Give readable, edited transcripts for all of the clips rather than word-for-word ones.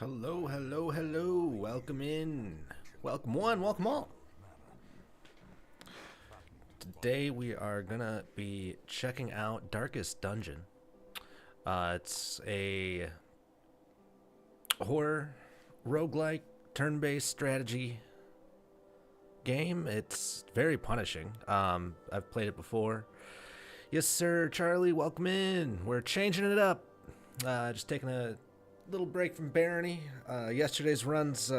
Hello, hello, hello. Welcome in. Welcome one, welcome all. Today we are gonna be checking out Darkest Dungeon. It's a horror, roguelike, turn-based strategy game. It's very punishing. I've played it before. Yes, sir, Charlie, welcome in. We're changing it up. Just taking a little break from Barony. Yesterday's runs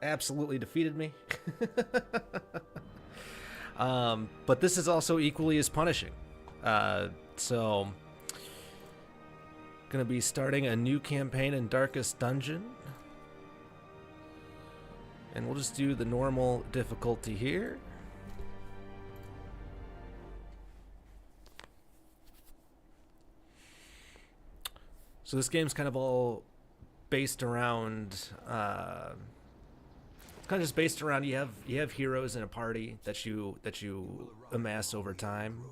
absolutely defeated me. But this is also equally as punishing. So, gonna be starting a new campaign in Darkest Dungeon. And we'll just do the normal difficulty here. So this game's kind of all based around, it's kind of just based around you have heroes in a party that you amass over time.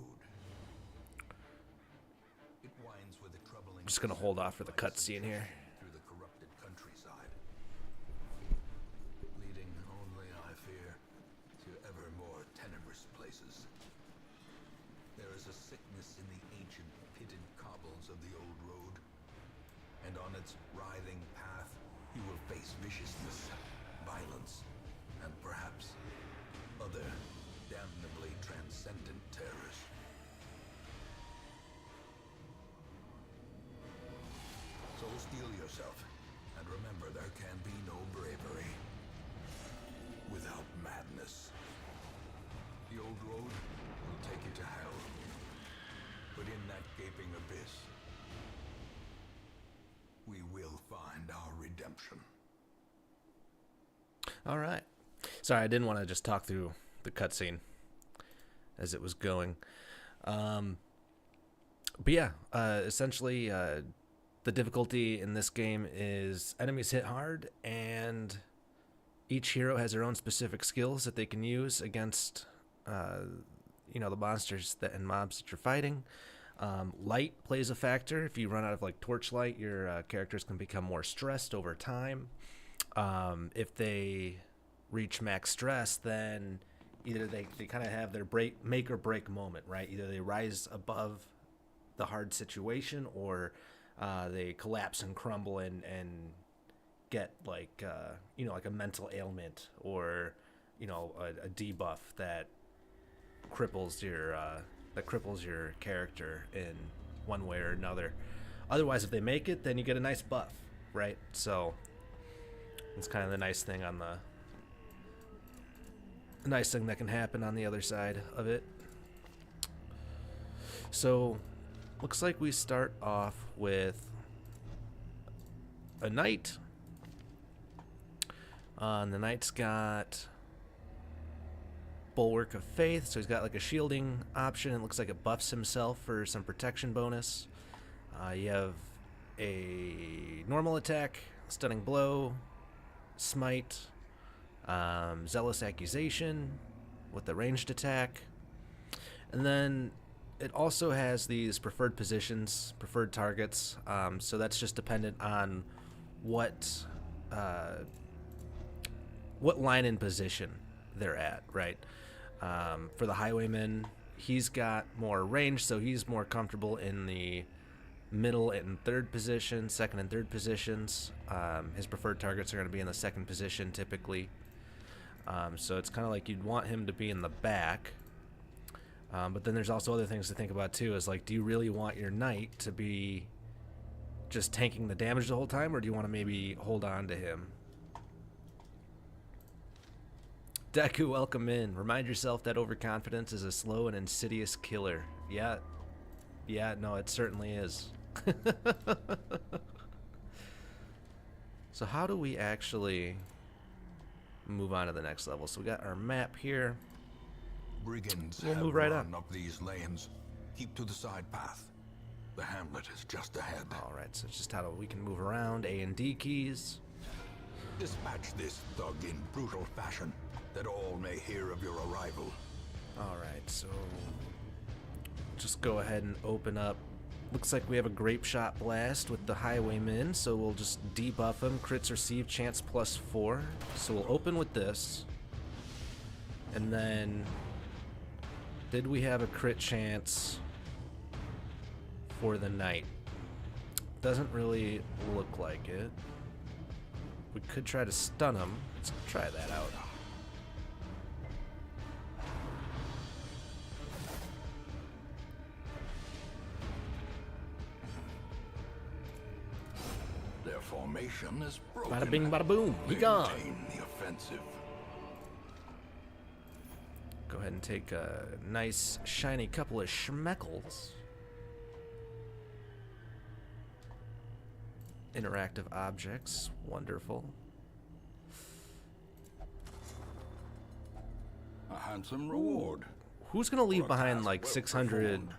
I'm just gonna hold off for the cutscene here. Through the corrupted countryside, leading only, I fear, to ever more tenebrous places. There is a sickness in the ancient pitted cobbles of the old road, and on its writhing path you will face viciousness, violence, and perhaps other damnably transcendent terrors. So steel yourself, and remember there can be no bravery without madness. The old road will take you to hell, but in that gaping abyss, we will find our redemption. All right. Sorry, I didn't want to just talk through the cutscene as it was going. But yeah, essentially, the difficulty in this game is enemies hit hard, and each hero has their own specific skills that they can use against, the monsters and mobs that you're fighting. Light plays a factor. If you run out of torchlight, your characters can become more stressed over time. If they reach max stress, then either they kind of have their make or break moment, right? Either they rise above the hard situation, or they collapse and crumble and get like a mental ailment, or a debuff that cripples your character in one way or another. Otherwise, if they make it, then you get a nice buff, right? So it's kind of the nice thing that can happen on the other side of it. So looks like we start off with a knight. And the knight's got Bulwark of Faith, so he's got like a shielding option. It looks like it buffs himself for some protection bonus. You have a normal attack, stunning blow, smite, zealous accusation with the ranged attack, and then it also has these preferred positions, preferred targets. So that's just dependent on what line and position they're at, right? For the highwayman, he's got more range, so he's more comfortable in the middle and third position, second and third positions. His preferred targets are going to be in the second position typically. So it's kind of like you'd want him to be in the back. But then there's also other things to think about too, is do you really want your knight to be just tanking the damage the whole time, or do you want to maybe hold on to him? Deku, welcome in. Remind yourself that overconfidence is a slow and insidious killer. Yeah, no, it certainly is. So how do we actually move on to the next level? So we got our map here. Brigands We'll have move right run on up these lanes. Keep to the side path. The hamlet is just ahead. All right, so it's just how we can move around. A and D keys. Dispatch this thug in brutal fashion, that all may hear of your arrival. All right, so just go ahead and open up Looks like we have a grape shot blast with the highwaymen, so we'll just debuff him. Crits received, chance +4. So we'll open with this. And then, did we have a crit chance for the knight? Doesn't really look like it. We could try to stun him. Let's try that out. Their formation is broken. Bada bing, bada boom. He gone. Maintain the offensive. Go ahead and take a nice, shiny couple of schmeckles. Interactive objects. Wonderful. A handsome reward. Who's gonna leave For a behind task like well 600 performed.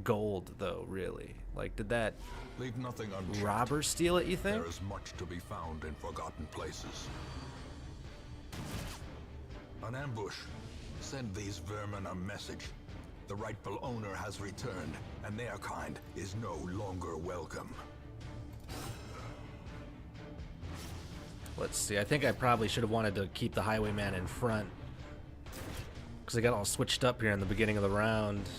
gold, though, really? Like, did that Leave nothing unchecked. robber steal it, you think? There is much to be found in forgotten places. An ambush. Send these vermin a message. The rightful owner has returned, and their kind is no longer welcome. Let's see. I think I probably should have wanted to keep the highwayman in front. Because I got all switched up here in the beginning of the round.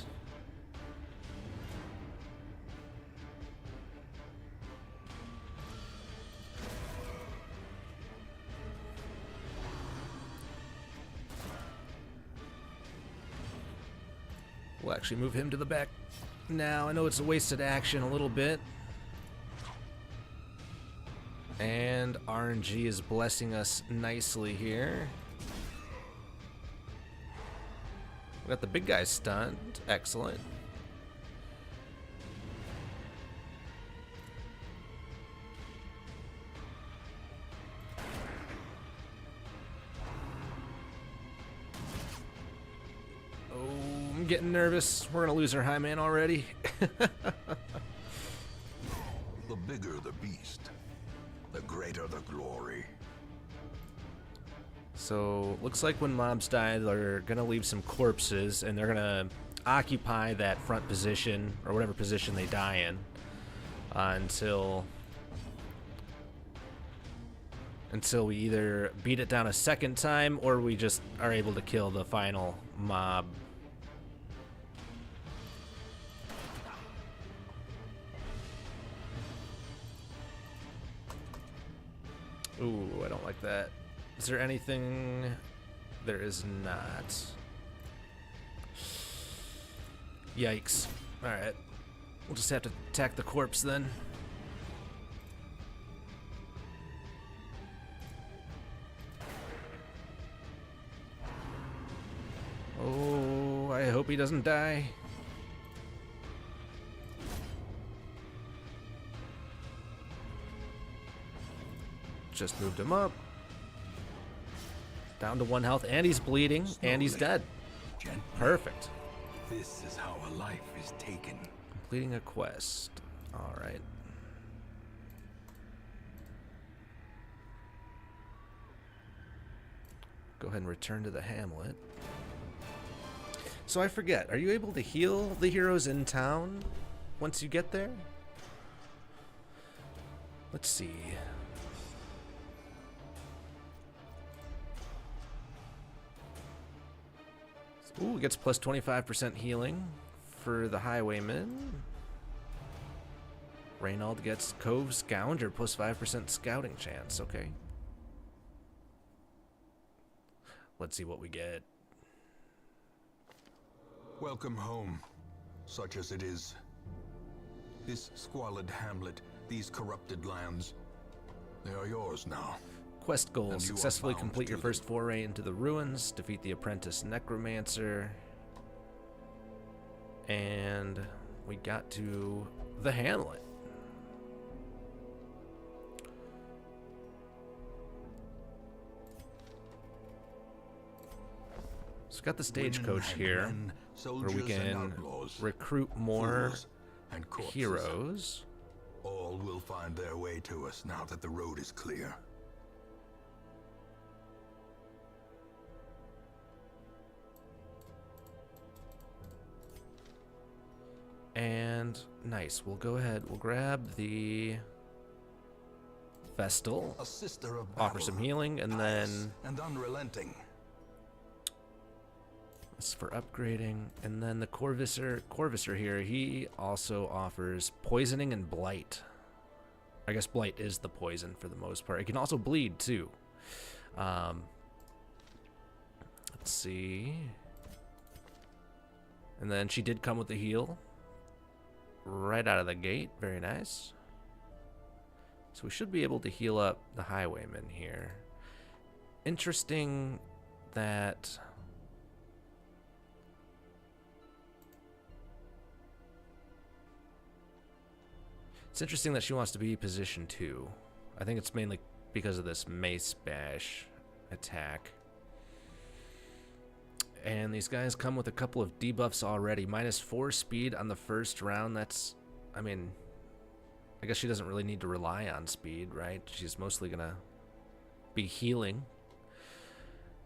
We'll actually move him to the back now. I know it's a wasted action a little bit. And RNG is blessing us nicely here. We got the big guy stunned. Excellent. Oh, I'm getting nervous. We're gonna lose our high man already. The bigger the beast, the greater the glory. So, looks like when mobs die, they're gonna leave some corpses, and they're gonna occupy that front position, or whatever position they die in, until we either beat it down a second time, or we just are able to kill the final mob. Ooh, I don't like that. Is there anything? There is not. Yikes. Alright. We'll just have to attack the corpse then. Oh, I hope he doesn't die. Just moved him up. Down to 1 health, and he's bleeding, and he's dead. Gently. Perfect. This is how a life is taken. Completing a quest. Alright. Go ahead and return to the hamlet. So I forget, are you able to heal the heroes in town once you get there? Let's see. Ooh, gets plus 25% healing for the highwayman. Reynald gets Cove Scavenger plus 5% scouting chance. Okay. Let's see what we get. Welcome home, such as it is. This squalid hamlet, these corrupted lands, they are yours now. Quest And you goals. are Successfully bound complete to your them. first foray into the ruins. Defeat the apprentice necromancer. And we got to the hamlet. So we've got the stagecoach Women here, and men, where we soldiers and can outlaws, recruit more fools and corpses. heroes. All will find their way to us now that the road is clear. And And nice. We'll go ahead. We'll grab the Vestal, A sister of offer battle, some healing, and pious then and unrelenting. this is for upgrading. And then the Corvisor here, he also offers poisoning and blight. I guess blight is the poison for the most part. It can also bleed too. Let's see. And then she did come with the heal right out of the gate. Very nice. So we should be able to heal up the highwayman here. Interesting that it's interesting that she wants to be position 2. I think it's mainly because of this mace bash attack. And these guys come with a couple of debuffs already. -4 speed on the first round. That's, I mean, I guess she doesn't really need to rely on speed, right? She's mostly gonna be healing.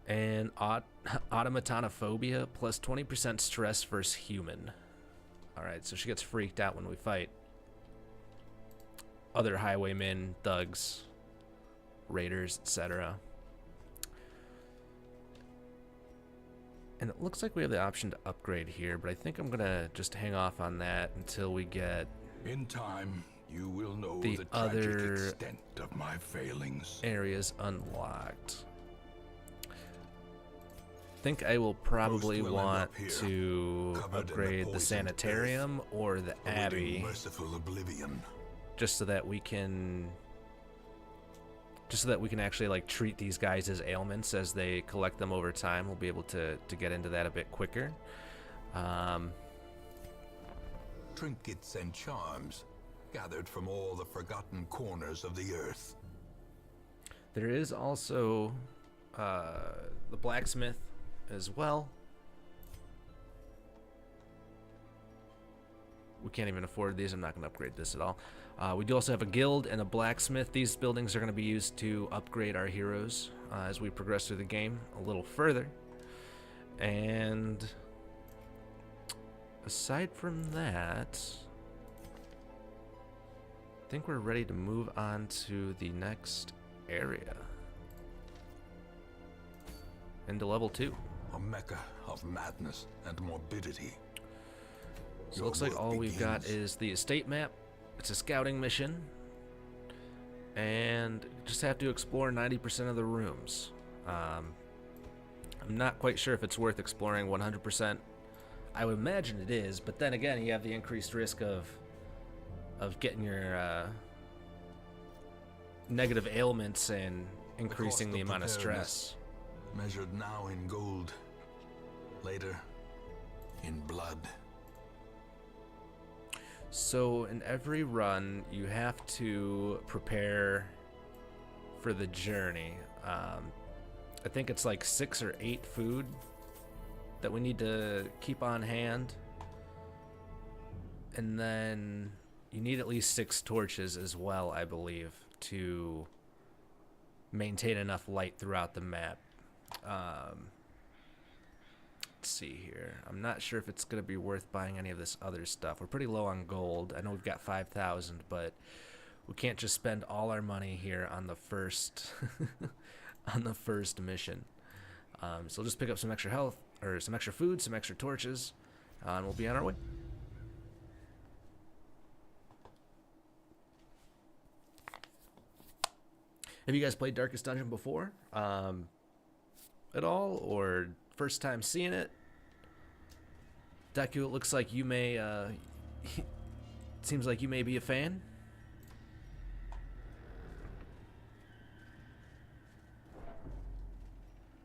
And automatanophobia plus 20% stress versus human. Alright, so she gets freaked out when we fight other highwaymen, thugs, raiders, etc. And it looks like we have the option to upgrade here, but I think I'm gonna just hang off on that until we get In time, you will know the the tragic other extent of my failings. areas unlocked. I think I will probably Most will end want up here, to covered in the upgrade the poisoned sanitarium or the awaiting abbey, merciful oblivion. just so that we can actually like treat these guys as ailments as they collect them over time. We'll be able to get into that a bit quicker. Trinkets and charms gathered from all the forgotten corners of the earth. There is also the blacksmith as well. We can't even afford these. I'm not going to upgrade this at all. We do also have a guild and a blacksmith. These buildings are going to be used to upgrade our heroes as we progress through the game a little further. And aside from that, I think we're ready to move on to the next area. Into level 2. A mecca of madness and morbidity. So it looks like all we've got is the estate map. It's a scouting mission. And just have to explore 90% of the rooms. I'm not quite sure if it's worth exploring 100%. I would imagine it is, but then again, you have the increased risk of getting your negative ailments and increasing the amount of stress. Measured now in gold, later in blood. So in every run, you have to prepare for the journey. I think it's like 6 or 8 food that we need to keep on hand. And then you need at least 6 torches as well, I believe, to maintain enough light throughout the map. Let's see here. I'm not sure if it's going to be worth buying any of this other stuff. We're pretty low on gold. I know we've got 5,000, but we can't just spend all our money here on the first on the first mission. So we'll just pick up some extra health, or some extra food, some extra torches, and we'll be on our way. Have you guys played Darkest Dungeon before? At all, or first time seeing it? Deku, it looks like you may, it seems like you may be a fan.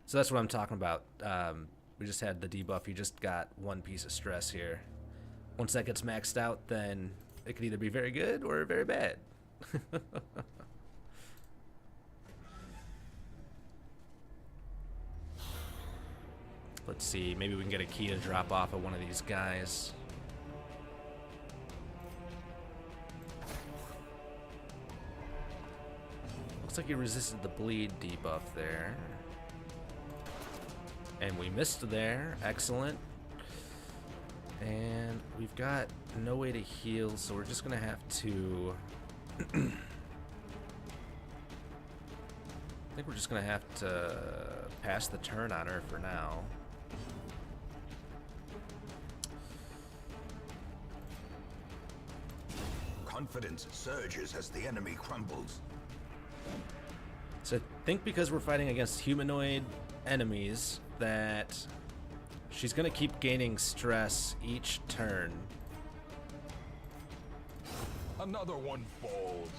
So that's what I'm talking about. We just had the debuff. You just got 1 piece of stress here. Once that gets maxed out, then it could either be very good or very bad. Let's see, maybe we can get a key to drop off of one of these guys. Looks like he resisted the bleed debuff there. And we missed there, excellent. And we've got no way to heal, so we're just gonna have to... I think we're just gonna have to pass the turn on her for now. Confidence surges as the enemy crumbles. So I think because we're fighting against humanoid enemies that she's gonna keep gaining stress each turn. Another one falls.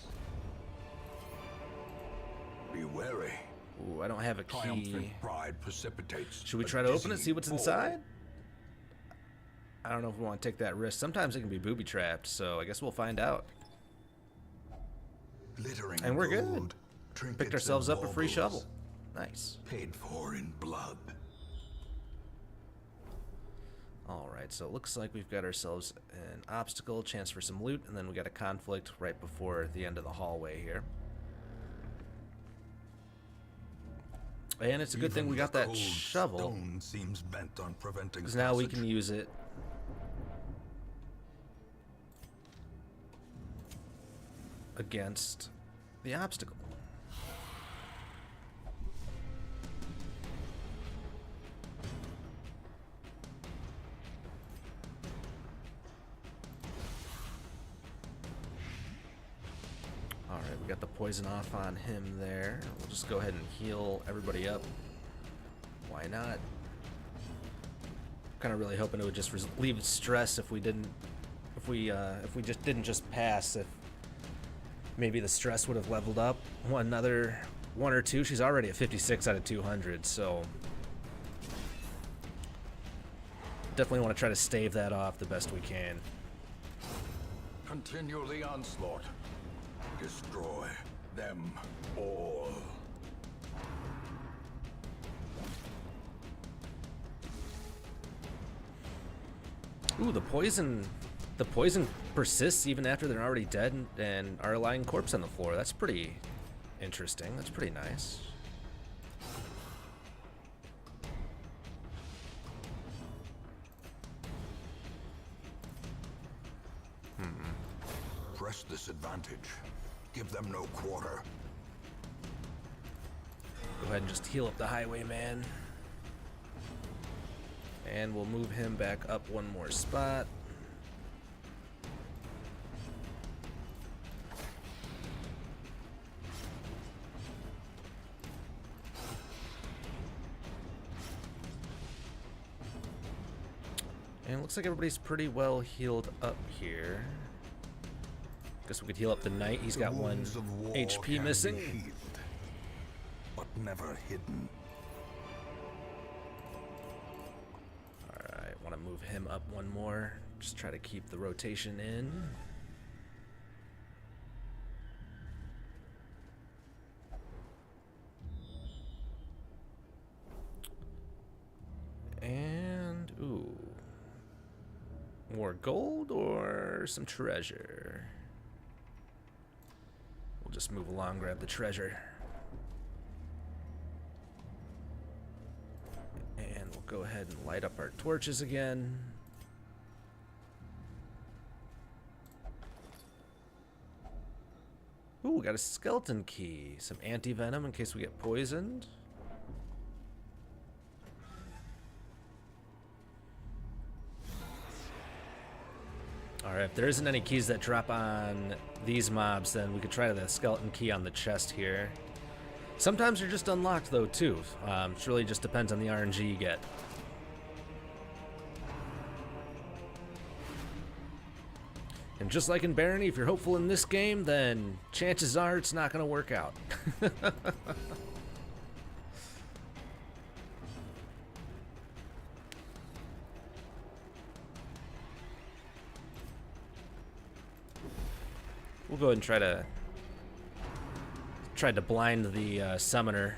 Be wary. Ooh, I don't have a key. Triumphant pride precipitates. Should we a try to open it, see what's dizzying inside? I don't know if we want to take that risk. Sometimes it can be booby-trapped, so I guess we'll find out. Glittering And we're gold, good. trinkets Picked ourselves and up a free baubles, shovel. Nice. paid for in blood. Alright, so it looks like we've got ourselves an obstacle, chance for some loot, and then we got a conflict right before the end of the hallway here. And it's a good thing we got that Cold shovel, stone seems bent on preventing because now we passage. can use it against the obstacle. Alright, we got the poison off on him there. We'll just go ahead and heal everybody up. Why not? Kind of really hoping it would just relieve stress if we didn't, if we just didn't just pass. If maybe the stress would have leveled up another one or two. She's already at 56 out of 200, so definitely want to try to stave that off the best we can. Continue the onslaught. Destroy them all. Ooh, the poison persists even after they're already dead and are lying corpse on the floor. That's pretty interesting. That's pretty nice. Press this advantage. Give them no quarter. Go ahead and just heal up the highwayman. And we'll move him back up one more spot. And it looks like everybody's pretty well healed up here. Guess we could heal up the knight. He's got one Wounds of war HP can missing. be healed, but never hidden. Alright, want to move him up one more. Just try to keep the rotation in. And, ooh. More gold or some treasure? We'll just move along, grab the treasure. And we'll go ahead and light up our torches again. Ooh, we got a skeleton key. Some anti-venom in case we get poisoned. Alright, if there isn't any keys that drop on these mobs, then we could try the skeleton key on the chest here. Sometimes they're just unlocked, though, too. It really just depends on the RNG you get. And just like in Barony, if you're hopeful in this game, then chances are it's not going to work out. We'll go ahead and try to blind the summoner,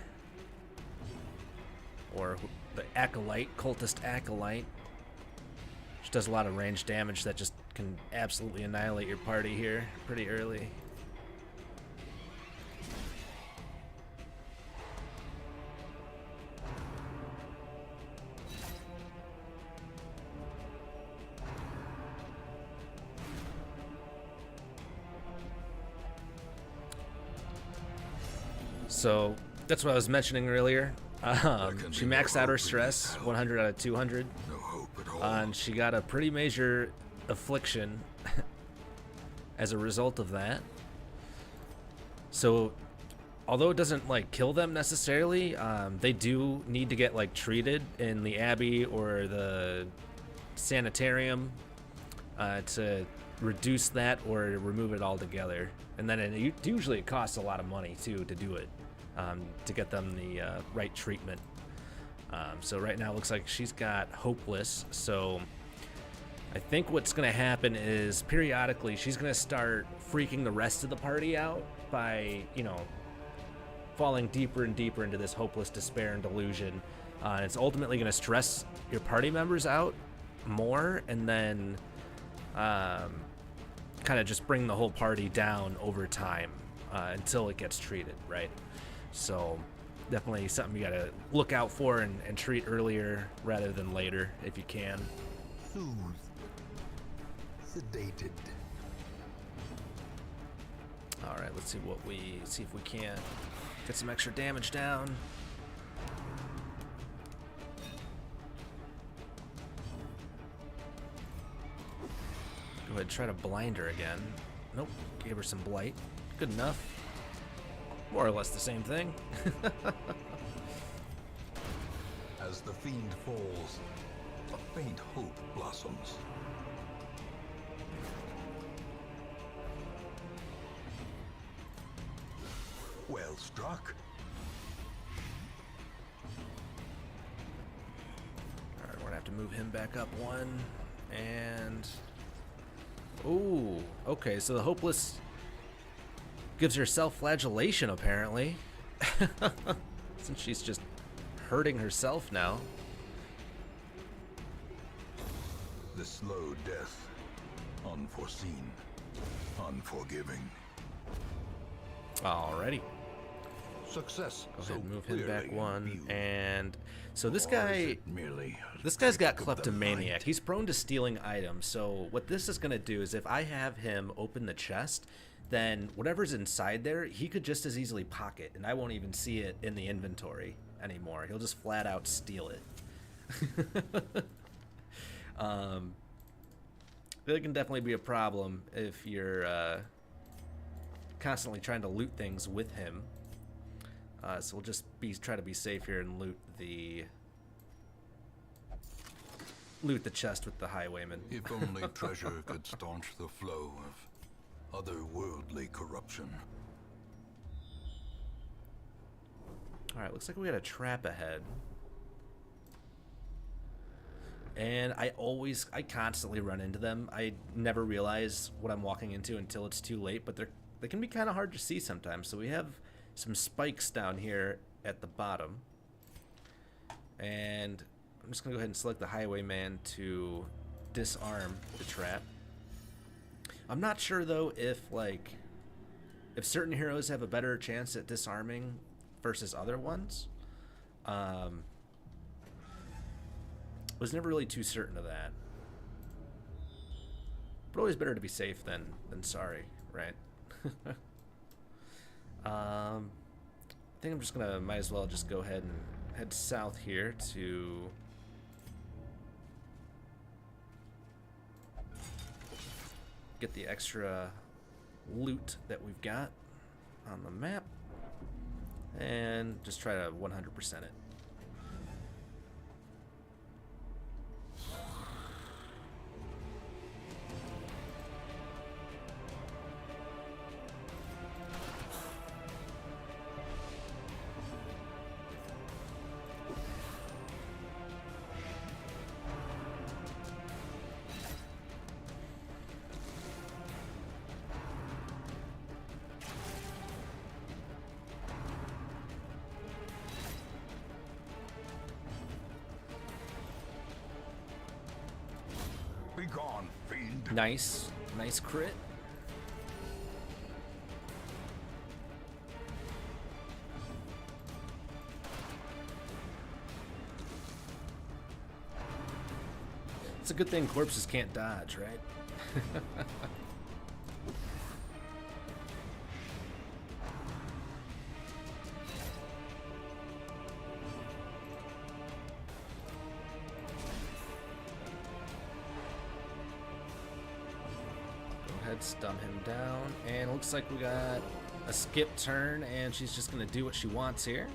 or the acolyte, cultist acolyte, which does a lot of range damage that just can absolutely annihilate your party here pretty early. So that's what I was mentioning earlier. She maxed out her stress, 100 out of 200, No hope at all. and she got a pretty major affliction as a result of that. So, although it doesn't like kill them necessarily, they do need to get like treated in the abbey or the sanitarium to reduce that or remove it altogether. And then usually it costs a lot of money too to do it, to get them the right treatment. So right now it looks like she's got hopeless. So I think what's going to happen is periodically she's going to start freaking the rest of the party out by, you know, falling deeper and deeper into this hopeless despair and delusion. It's ultimately going to stress your party members out more, and then kind of just bring the whole party down over time until it gets treated, right? So definitely something you got to look out for and treat earlier rather than later if you can. Soothed. Sedated. All right, let's see if we can't get some extra damage down. Go ahead and try to blind her again. Nope, gave her some blight. Good enough. More or less the same thing. As the fiend falls, a faint hope blossoms. Well struck. Alright, we're gonna have to move him back up one. And... ooh, okay, so the hopeless gives her self-flagellation, apparently. Since she's just hurting herself now. The slow death. Unforeseen. Unforgiving. Alrighty. Success. Go ahead and move him clearly back one. viewed. And so this Or is guy... it merely this guy's got trick of the kleptomaniac. mind? He's prone to stealing items. So what this is going to do is if I have him open the chest, then whatever's inside there, he could just as easily pocket, and I won't even see it in the inventory anymore. He'll just flat out steal it. That can definitely be a problem if you're constantly trying to loot things with him. So we'll just try to be safe here and loot the chest with the highwayman. If only treasure could staunch the flow of otherworldly corruption. Alright, looks like we got a trap ahead. And I constantly run into them. I never realize what I'm walking into until it's too late, but they can be kind of hard to see sometimes. So we have some spikes down here at the bottom. And I'm just going to go ahead and select the highwayman to disarm the trap. I'm not sure though if certain heroes have a better chance at disarming versus other ones. Was never really too certain of that. But always better to be safe than sorry, right? I think I'm just gonna might as well just go ahead and head south here to get the extra loot that we've got on the map and just try to 100% it. Be gone, fiend. Nice crit. It's a good thing corpses can't dodge, right? ahead, stun him down. And looks like we got a skip turn, and she's just going to do what she wants here.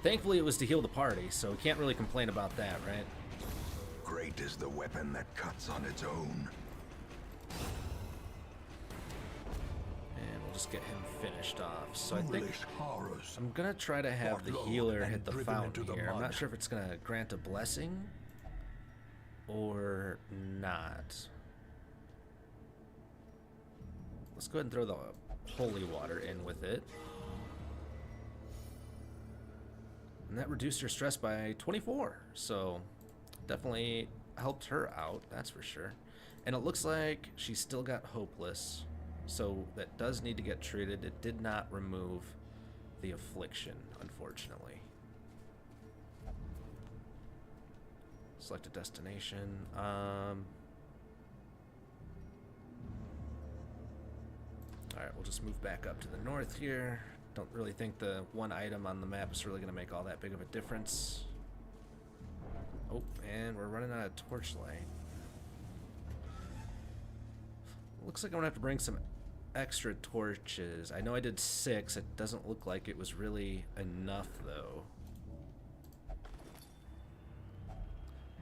Thankfully, it was to heal the party, so we can't really complain about that, right? Great is the weapon that cuts on its own. And we'll just get him finished off. So I think Foolish horrors. I'm going to try to have the Brought low healer and hit the driven fountain into the here. I'm not mud. sure if it's going to grant a blessing or not. Let's go ahead and throw the holy water in with it. And that reduced her stress by 24. So definitely helped her out, that's for sure. And it looks like she's still got hopeless. So that does need to get treated. It did not remove the affliction, unfortunately. Select a destination. Alright, we'll just move back up to the north here. Don't really think the one item on the map is really going to make all that big of a difference. Oh, and we're running out of torchlight. Looks like I'm going to have to bring some extra torches. I know I did 6. It doesn't look like it was really enough, though.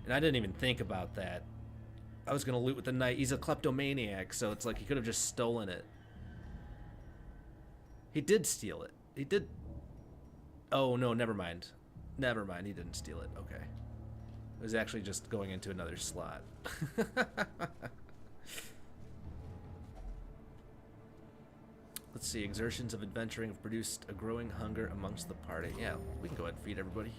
And I didn't even think about that. I was going to loot with the knight. He's a kleptomaniac, so it's like he could have just stolen it. He did steal it. He did. Oh, no, never mind. Never mind, he didn't steal it. Okay. It was actually just going into another slot. Let's see. Exertions of adventuring have produced a growing hunger amongst the party. Yeah, we can go ahead and feed everybody.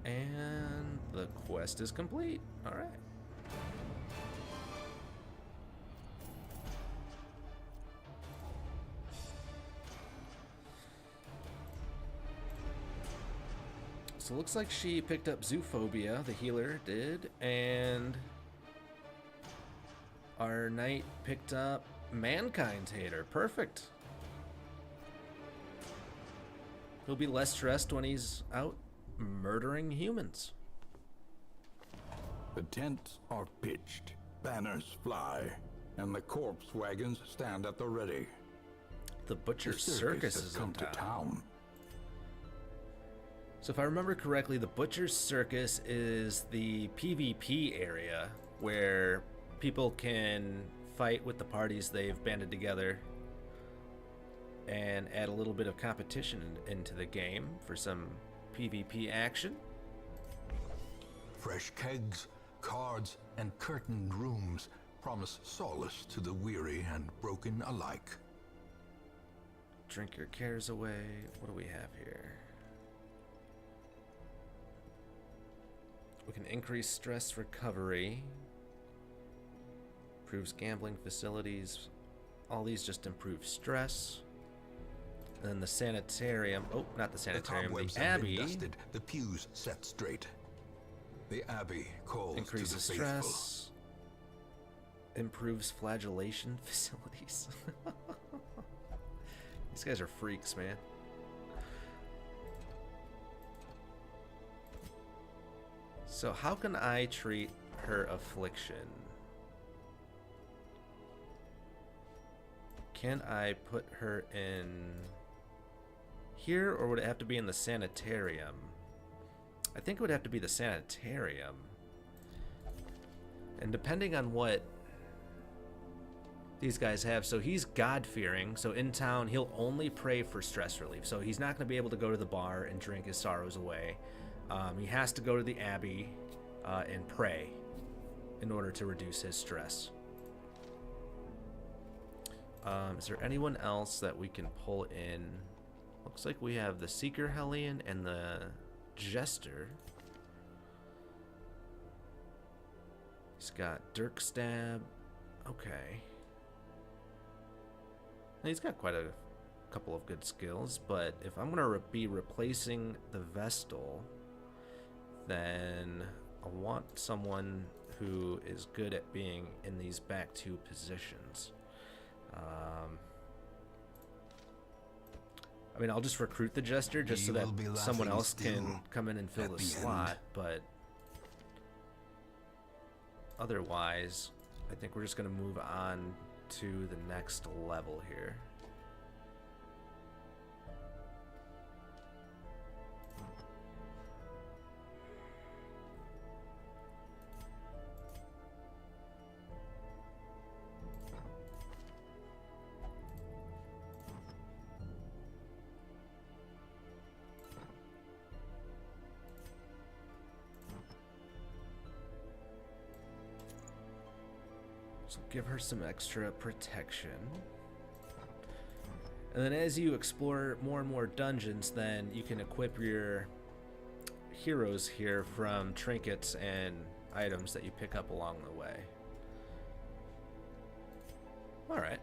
And the quest is complete. All right. So it looks like she picked up zoophobia, the healer did, and our knight picked up mankind's hater. Perfect. He'll be less stressed when he's out murdering humans. The tents are pitched, banners fly, and the corpse wagons stand at the ready. The Butcher The Circus has is come in to town. town. So if I remember correctly, the Butcher's Circus is the PvP area where people can fight with the parties they've banded together and add a little bit of competition into the game for some PvP action. Fresh kegs, cards, and curtained rooms promise solace to the weary and broken alike. Drink your cares away. What do we have here? We can increase stress recovery. Improves gambling facilities. All these just improve stress. And then the sanitarium. Oh, not the sanitarium. cobwebs The have been Abbey dusted, the pews set straight. The Abbey calls increases to the faithful. stress. Improves flagellation facilities. These guys are freaks, man. So how can I treat her affliction? Can I put her in here, or would it have to be in the sanitarium? I think it would have to be the sanitarium. And depending on what these guys have, so he's God-fearing, so in town he'll only pray for stress relief. So he's not going to be able to go to the bar and drink his sorrows away. He has to go to the Abbey and pray in order to reduce his stress. Is there anyone else that we can pull in? Looks like we have the Seeker Hellion and the Jester. He's got Dirk Stab. Okay. He's got quite a couple of good skills, but if I'm going to be replacing the Vestal, then I want someone who is good at being in these back two positions. I mean, I'll just recruit the Jester just so that someone else can come in and fill the slot, but otherwise, I think we're just going to move on to the next level here. So give her some extra protection. And then as you explore more and more dungeons, then you can equip your heroes here from trinkets and items that you pick up along the way. Alright.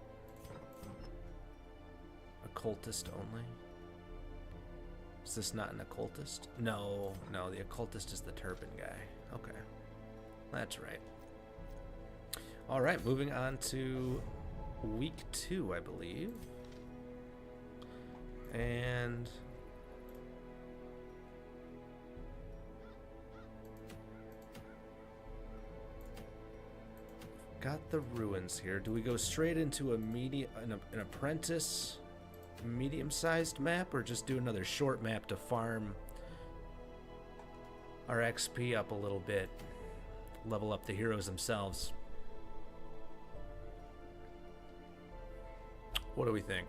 Occultist only. Is this not an occultist? No, the occultist is the turban guy. Okay. That's right. Alright, moving on to week 2, I believe. And got the ruins here. Do we go straight into an apprentice medium-sized map, or just do another short map to farm our XP up a little bit, level up the heroes themselves? What do we think?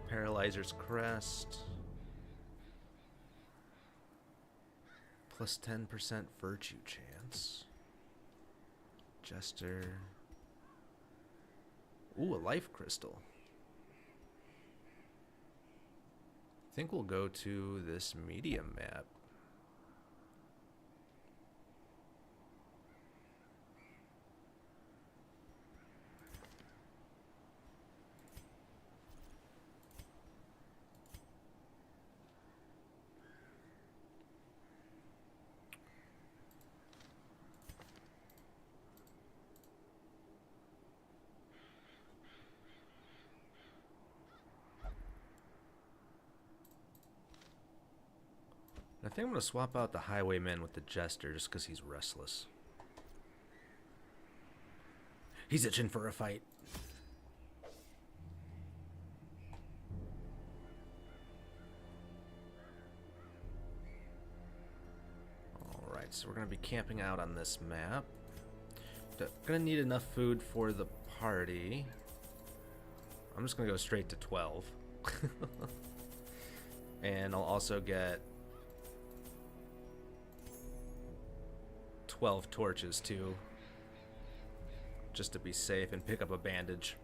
Paralyzer's Crest. Plus 10% virtue chance. Jester. Ooh, a life crystal. I think we'll go to this medium map. I think I'm going to swap out the Highwayman with the Jester just because he's restless. He's itching for a fight. Alright, so we're going to be camping out on this map. Going to need enough food for the party. I'm just going to go straight to 12. And I'll also get 12 torches too, just to be safe, and pick up a bandage.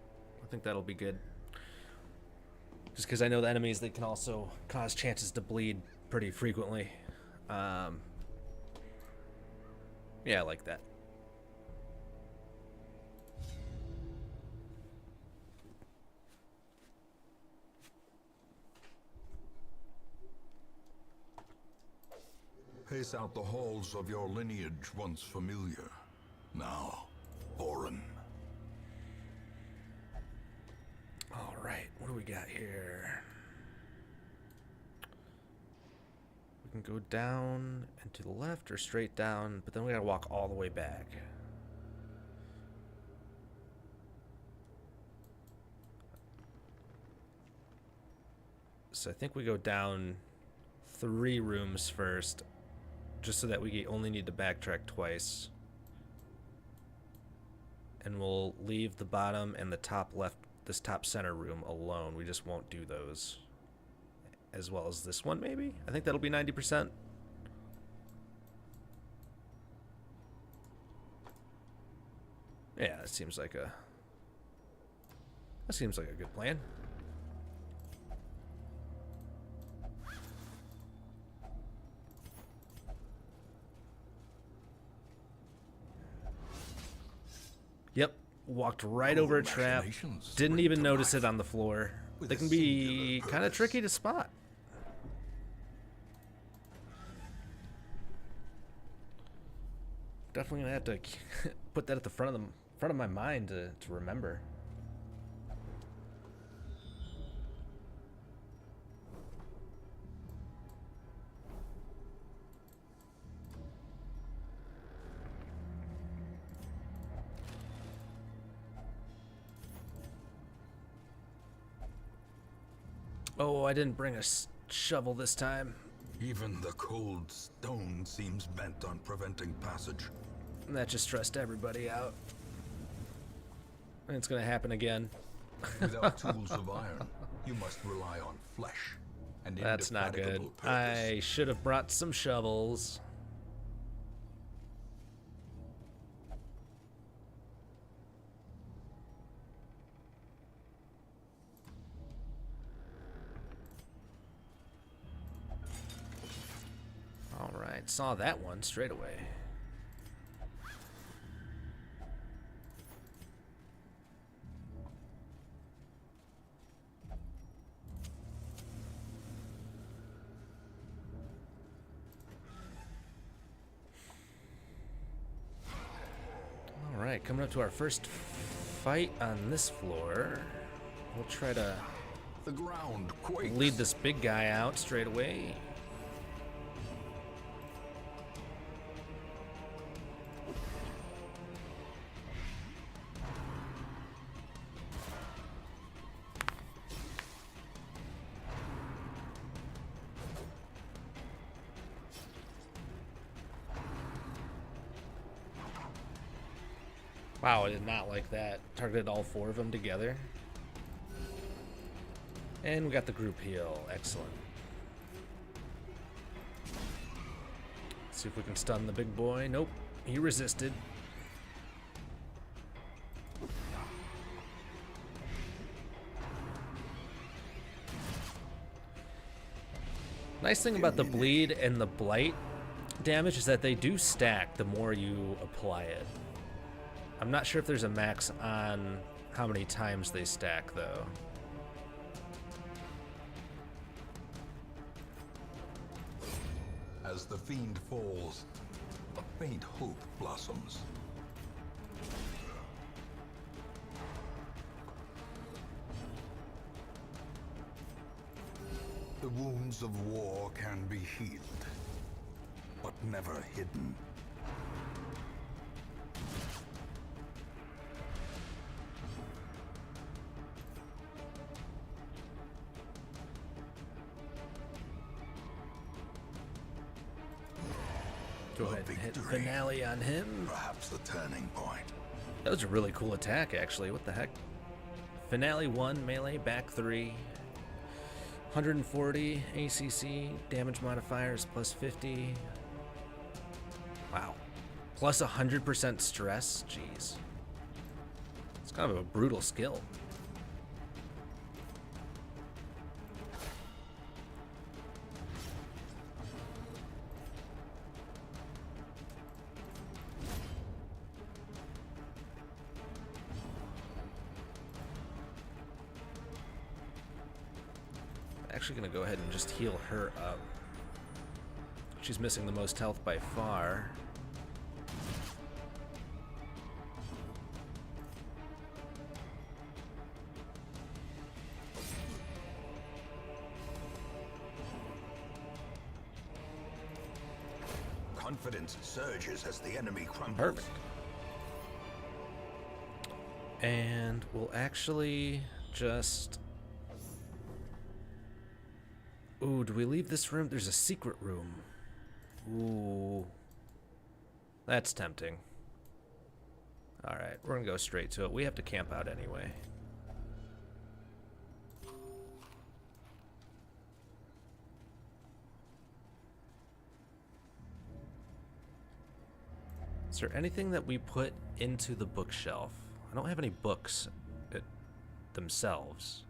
I think that'll be good. Just because I know the enemies, they can also cause chances to bleed pretty frequently. Yeah, I like that. Pace out the halls of your lineage once familiar, now foreign. All right, what do we got here? We can go down and to the left or straight down, but then we gotta walk all the way back. So I think we go down 3 rooms first, just so that we only need to backtrack twice. And we'll leave the bottom and the top left, this top center room alone. We just won't do those. As well as this one, maybe? I think that'll be 90%. Yeah, that seems like a good plan. Yep, walked right over a trap. Didn't even notice it on the floor. They can be kind of tricky to spot. Definitely gonna have to put that at the front of my mind to remember. Oh, I didn't bring a shovel this time. Even the cold stone seems bent on preventing passage. That just stressed everybody out. And it's gonna happen again. Without tools of iron, you must rely on flesh and That's not good. indefatigable purpose. I should have brought some shovels. Alright, saw that one straight away. Alright, coming up to our first fight on this floor. We'll try to The ground quakes. lead this big guy out straight away. Wow, I did not like that. Targeted all four of them together. And we got the group heal. Excellent. Let's see if we can stun the big boy. Nope. He resisted. Nice thing about the bleed and the blight damage is that they do stack the more you apply it. I'm not sure if there's a max on how many times they stack, though. As the fiend falls, a faint hope blossoms. The wounds of war can be healed, but never hidden. Go ahead and hit finale on him. Perhaps the turning point. That was a really cool attack, actually. What the heck? Finale 1, melee, back 3. 140 ACC, damage modifiers plus 50. Wow. Plus 100% stress. Jeez. It's kind of a brutal skill. Actually gonna go ahead and just heal her up. She's missing the most health by far. Confidence surges as the enemy crumbles. Perfect. And we'll actually just... Ooh, do we leave this room? There's a secret room. Ooh. That's tempting. Alright, we're gonna go straight to it. We have to camp out anyway. Is there anything that we put into the bookshelf? I don't have any books themselves.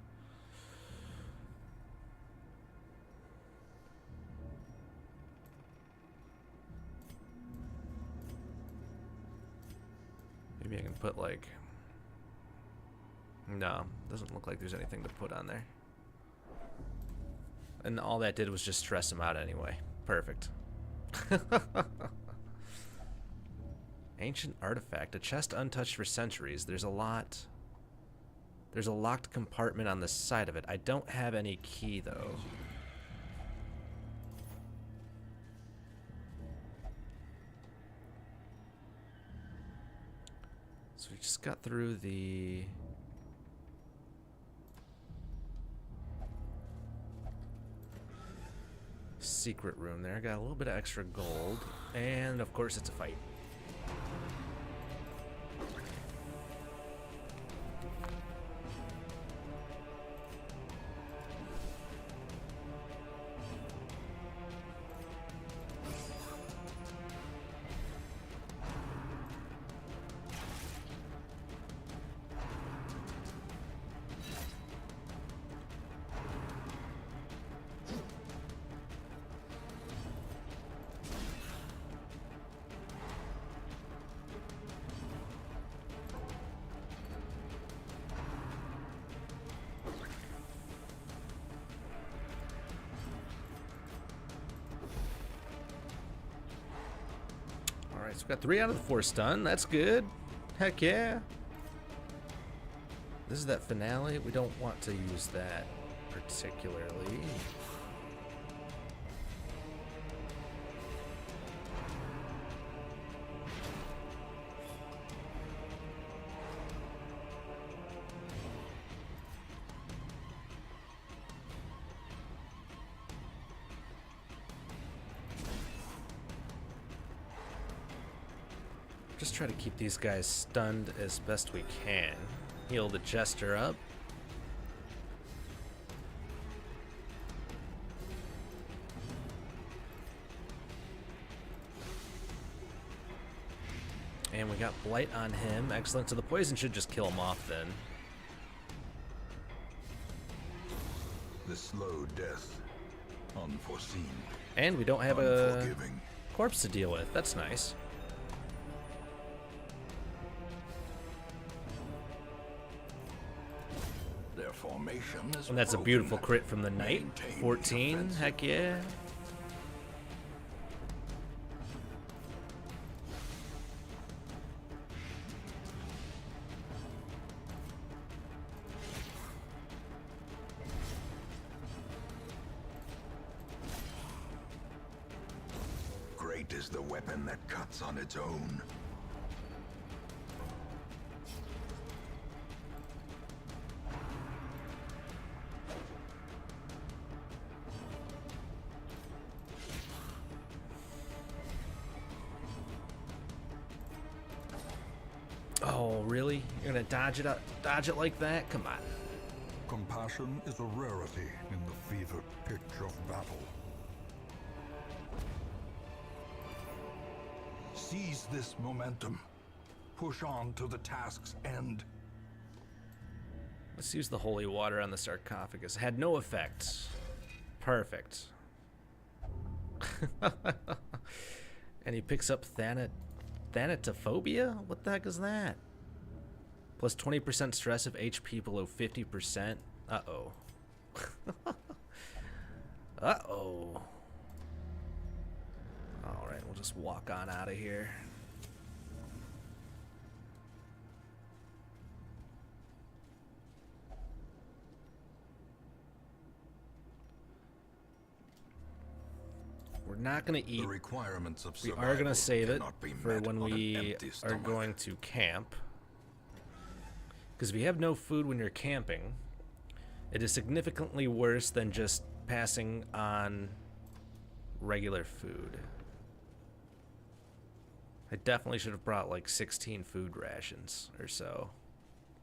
Maybe I can put like... No, doesn't look like there's anything to put on there. And all that did was just stress him out anyway. Perfect. Ancient artifact. A chest untouched for centuries. There's a lot. There's a locked compartment on the side of it. I don't have any key, though. So we just got through the... secret room there. Got a little bit of extra gold. And, of course, it's a fight. Alright, so we got 3 out of the 4 stun. That's good. Heck yeah. This is that finale. We don't want to use that particularly. Just try to keep these guys stunned as best we can. Heal the Jester up. And we got Blight on him. Excellent. So the poison should just kill him off then. The slow death. Unforeseen. And we don't have a corpse to deal with. That's nice. Formation is And that's a beautiful crit from the knight. Maintain 14, defense. heck yeah. Great is the weapon that cuts on its own. Oh, really? You're gonna dodge it like that? Come on. Compassion is a rarity in the fevered pitch of battle. Seize this momentum. Push on to the task's end. Let's use the holy water on the sarcophagus. Had no effect. Perfect. And he picks up Thanatophobia? What the heck is that? Plus 20% stress if HP below 50%. Uh-oh. Uh-oh. Alright, we'll just walk on out of here. We're not going to eat. The requirements of We survival are going to save it cannot be for met when on an we empty are stomach. going to camp. Because if you have no food when you're camping, it is significantly worse than just passing on regular food. I definitely should have brought like 16 food rations or so,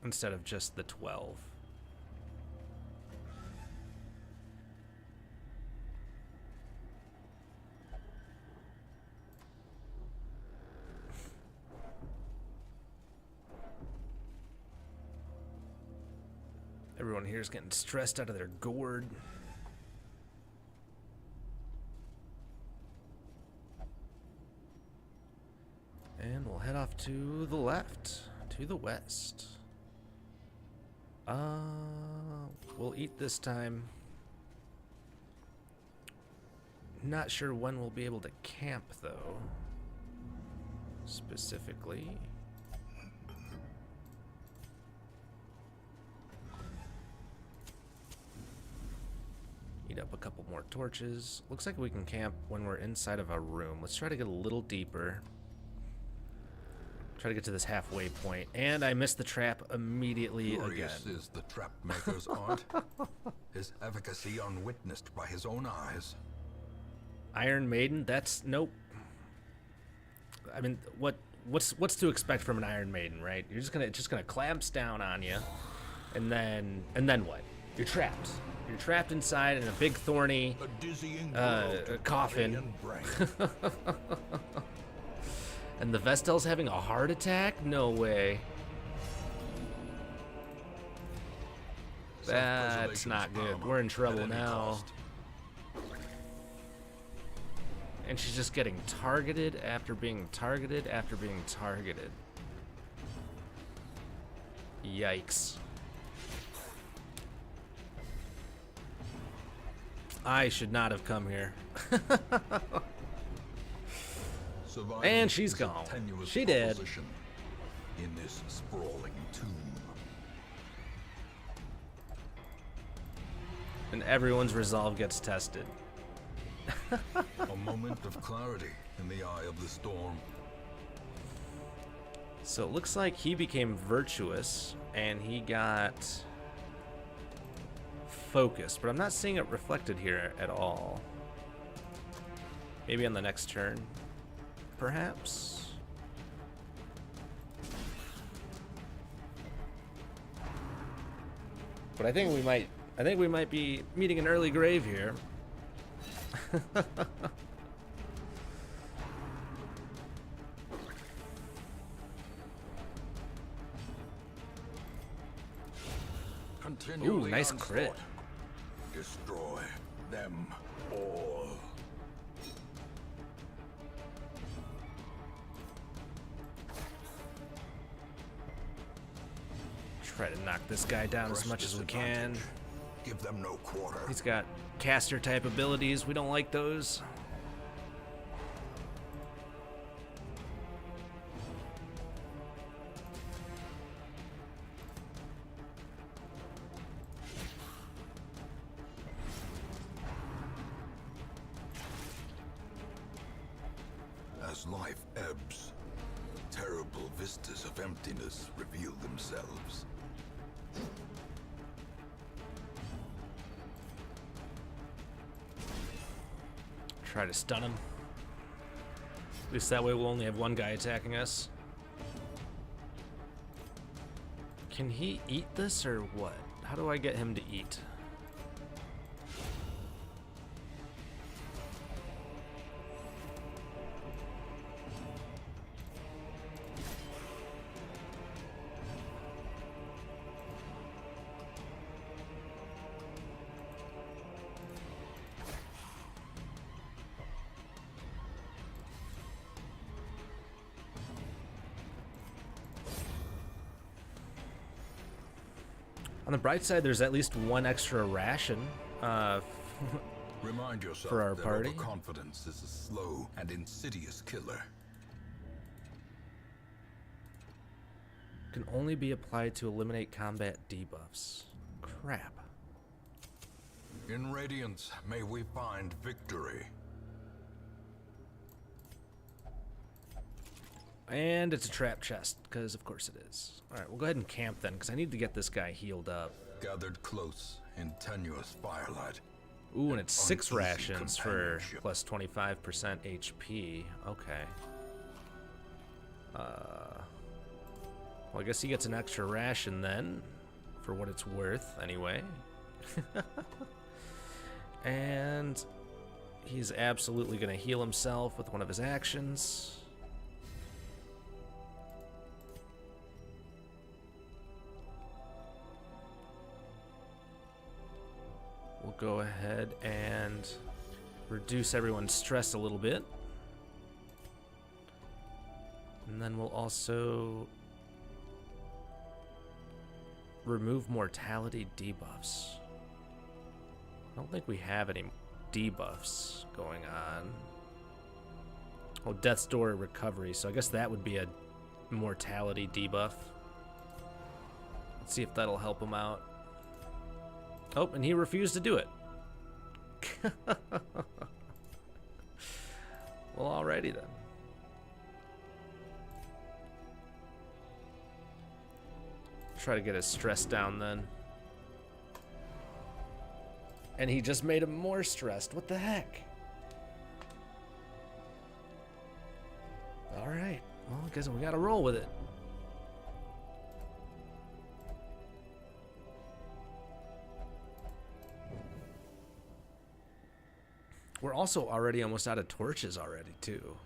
instead of just the 12. Everyone here is getting stressed out of their gourd. And we'll head off to the left, to the west. We'll eat this time. Not sure when we'll be able to camp, though. specifically. Eat up a couple more torches. Looks like we can camp when we're inside of a room. Let's try to get a little deeper. Try to get to this halfway point. And I missed the trap immediately Curious again. is the trap maker's art. His efficacy unwitnessed by his own eyes. Iron Maiden, that's nope. I mean, what's to expect from an Iron Maiden, right? You're just gonna clamps down on you, and then what? You're trapped. You're trapped inside in a big thorny A dizzying blow to coffin. body and brain. And the Vestal's having a heart attack? No way. That's not good. We're in trouble now. And she's just getting targeted after being targeted after being targeted. Yikes. I should not have come here. Survival And she's is a gone. tenuous She did. proposition in this sprawling tomb. And everyone's resolve gets tested. A moment of clarity in the eye of the storm. So it looks like he became virtuous and he got focused, but I'm not seeing it reflected here at all. Maybe on the next turn, perhaps. But I think we might be meeting an early grave here. Continue Ooh, the nice onslaught. crit. Destroy them all. Try to knock this guy down as much as we can. Give them no quarter. He's got caster type abilities. We don't like those. As life ebbs, terrible vistas of emptiness reveal themselves. Try to stun him. At least that way we'll only have one guy attacking us. Can he eat this or what? How do I get him to eat? On the bright side, there's at least one extra ration Remind yourself for our that party. overconfidence is a slow and insidious killer. Can only be applied to eliminate combat debuffs. Crap. In Radiance, may we find victory. And it's a trap chest, because of course it is. Alright, we'll go ahead and camp then, because I need to get this guy healed up. Gathered close in tenuous firelight. Ooh, and it's 6 Uneasy rations for companionship. plus 25% HP. Okay. Well, I guess he gets an extra ration then, for what it's worth, anyway. And he's absolutely going to heal himself with one of his actions. We'll go ahead and reduce everyone's stress a little bit. And then we'll also remove mortality debuffs. I don't think we have any debuffs going on. Oh, Death's Door recovery. So I guess that would be a mortality debuff. Let's see if that'll help him out. Oh, and he refused to do it. Well, alrighty then. Try to get his stress down then. And he just made him more stressed. What the heck? Alright. Well, I guess we gotta roll with it. We're also already almost out of torches already, too.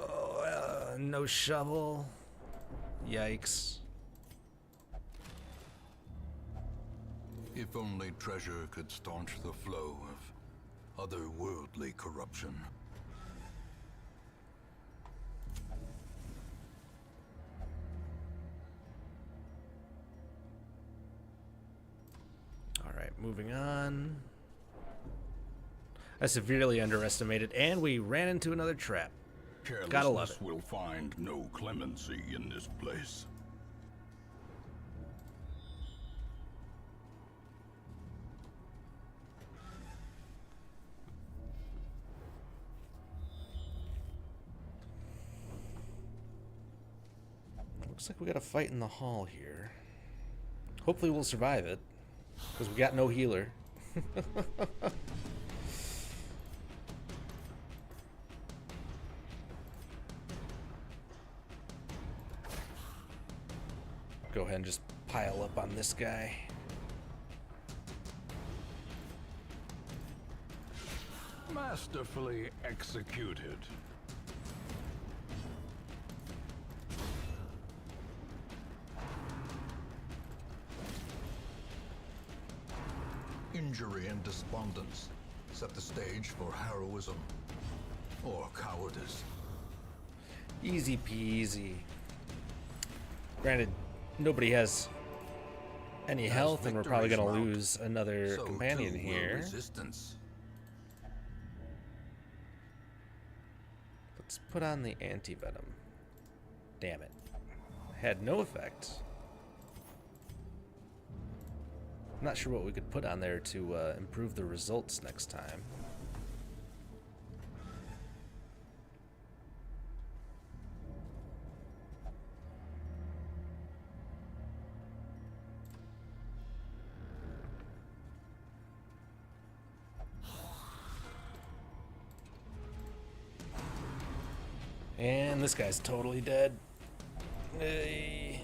Oh, no shovel. Yikes. If only treasure could staunch the flow of otherworldly corruption. Alright, moving on. I severely underestimated, and we ran into another trap. Gotta love it. Carelessness will find no clemency in this place. Looks like we got a fight in the hall here. Hopefully we'll survive it, because we got no healer. Go ahead and just pile up on this guy. Masterfully executed. Injury and despondence set the stage for heroism or cowardice. Easy peasy. Granted, nobody has any health, and we're probably gonna lose another So companion too will here. resistance. Let's put on the anti-venom. Damn it. Had no effect. I'm not sure what we could put on there to improve the results next time. And this guy's totally dead. Hey.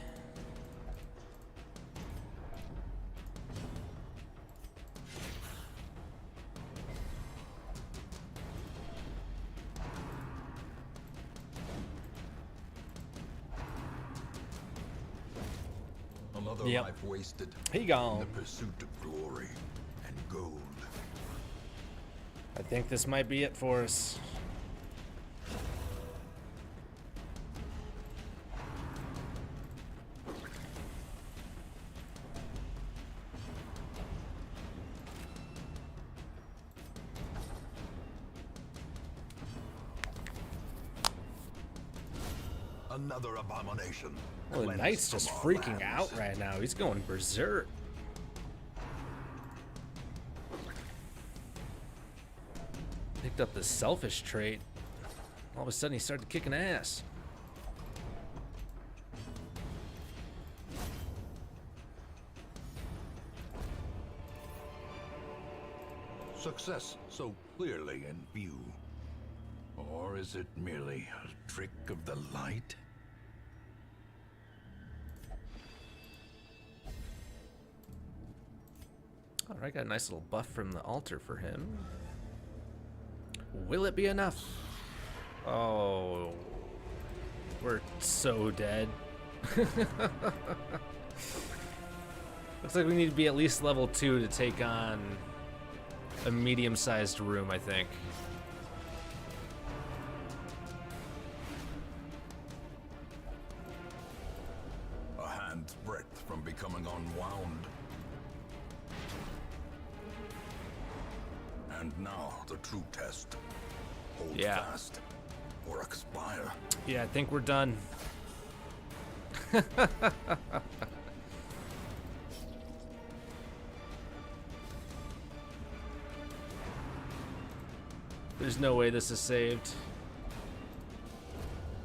Another Yep. life wasted He in gone. the pursuit of glory and gold. I think this might be it for us. Another abomination. Well, the cleansed knight's just from our freaking lands. out right now. He's going berserk. Picked up the selfish trait. All of a sudden, he started kicking ass. Success so clearly in view. Or is it merely a trick of the light? Alright, got a nice little buff from the altar for him. Will it be enough? Oh, we're so dead. Looks like we need to be at least level 2 to take on a medium-sized room, I think. A hand's breadth from becoming unwound. And now the true test. Hold Yeah. fast or expire. Yeah, I think we're done. There's no way this is saved.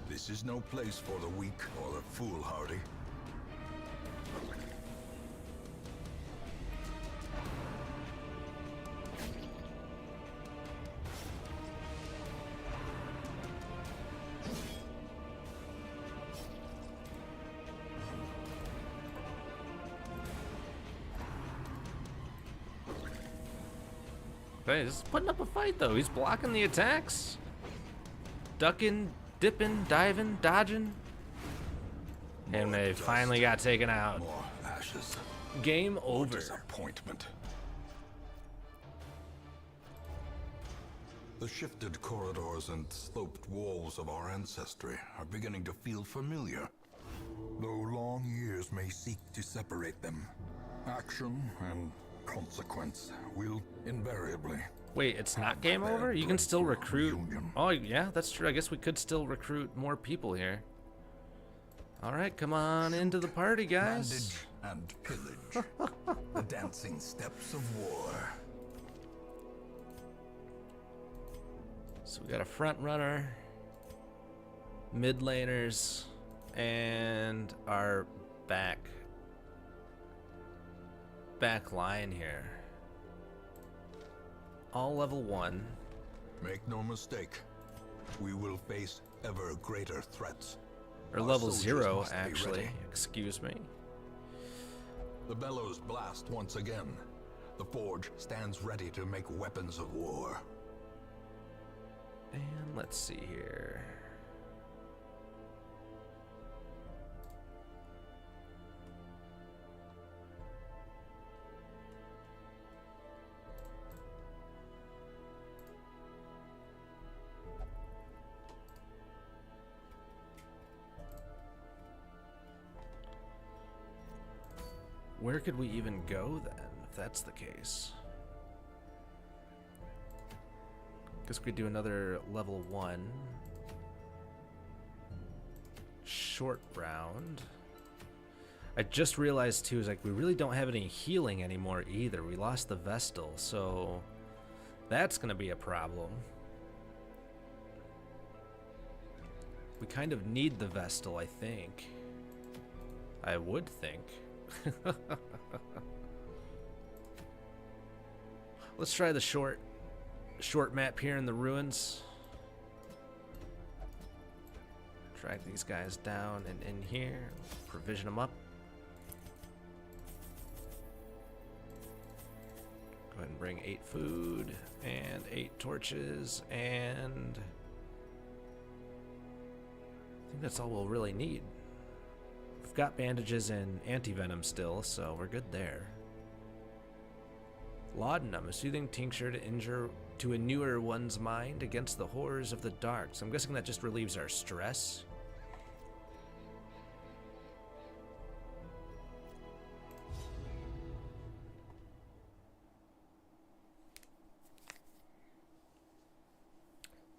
This is no place for the weak or the foolhardy. Hey, he's putting up a fight though. He's blocking the attacks. Ducking, dipping, diving, dodging. And More they dust, finally got taken out. More ashes. Game More over. disappointment. The shifted corridors and sloped walls of our ancestry are beginning to feel familiar. Though long years may seek to separate them, action and consequence will invariably. Wait, it's not game over? You can still recruit. Oh, yeah, that's true. I guess we could still recruit more people here. All right, come on into the party, guys. Bandage and pillage. The dancing steps of war. So we got a front runner, mid laners, and our back line here. All level 1. Make no mistake, we will face ever greater threats. Or Our level soldiers 0, must be actually. ready. Excuse me. The bellows blast once again. The forge stands ready to make weapons of war. And let's see here. Where could we even go then, if that's the case? Guess we could do another level 1 short round. I just realized too, is like we really don't have any healing anymore either. We lost the Vestal, so that's gonna be a problem. We kind of need the Vestal, I think. I would think. Let's try the short map here in the ruins. Drag these guys down and in here. Provision them up. Go ahead and bring 8 food and 8 torches, and I think that's all we'll really need. We've got bandages and anti-venom still, so we're good there. Laudanum, a soothing tincture to inure one's mind against the horrors of the dark. So I'm guessing that just relieves our stress.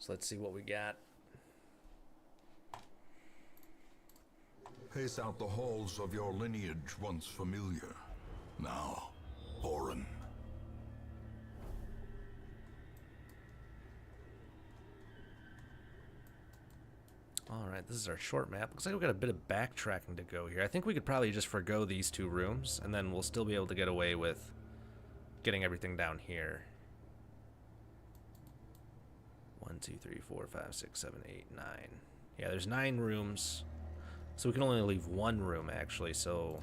So let's see what we got. Pace out the halls of your lineage once familiar. Now, foreign. Alright, this is our short map. Looks like we've got a bit of backtracking to go here. I think we could probably just forgo these 2 rooms, and then we'll still be able to get away with getting everything down here. 1, 2, 3, 4, 5, 6, 7, 8, 9. Yeah, there's 9 rooms. So we can only leave 1 room, actually. So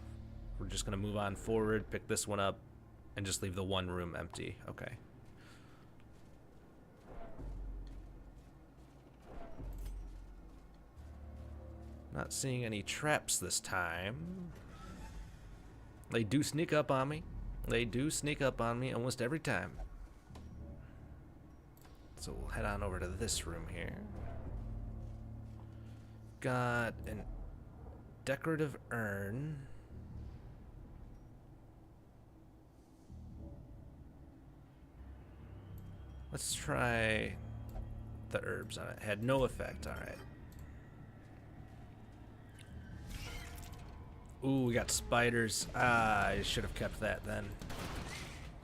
we're just going to move on forward, pick this one up, and just leave the 1 room empty. Okay. Not seeing any traps this time. They do sneak up on me. They do sneak up on me almost every time. So we'll head on over to this room here. Got an decorative urn. Let's try the herbs on it. Had no effect. All right. Ooh, we got spiders. Ah, I should have kept that then.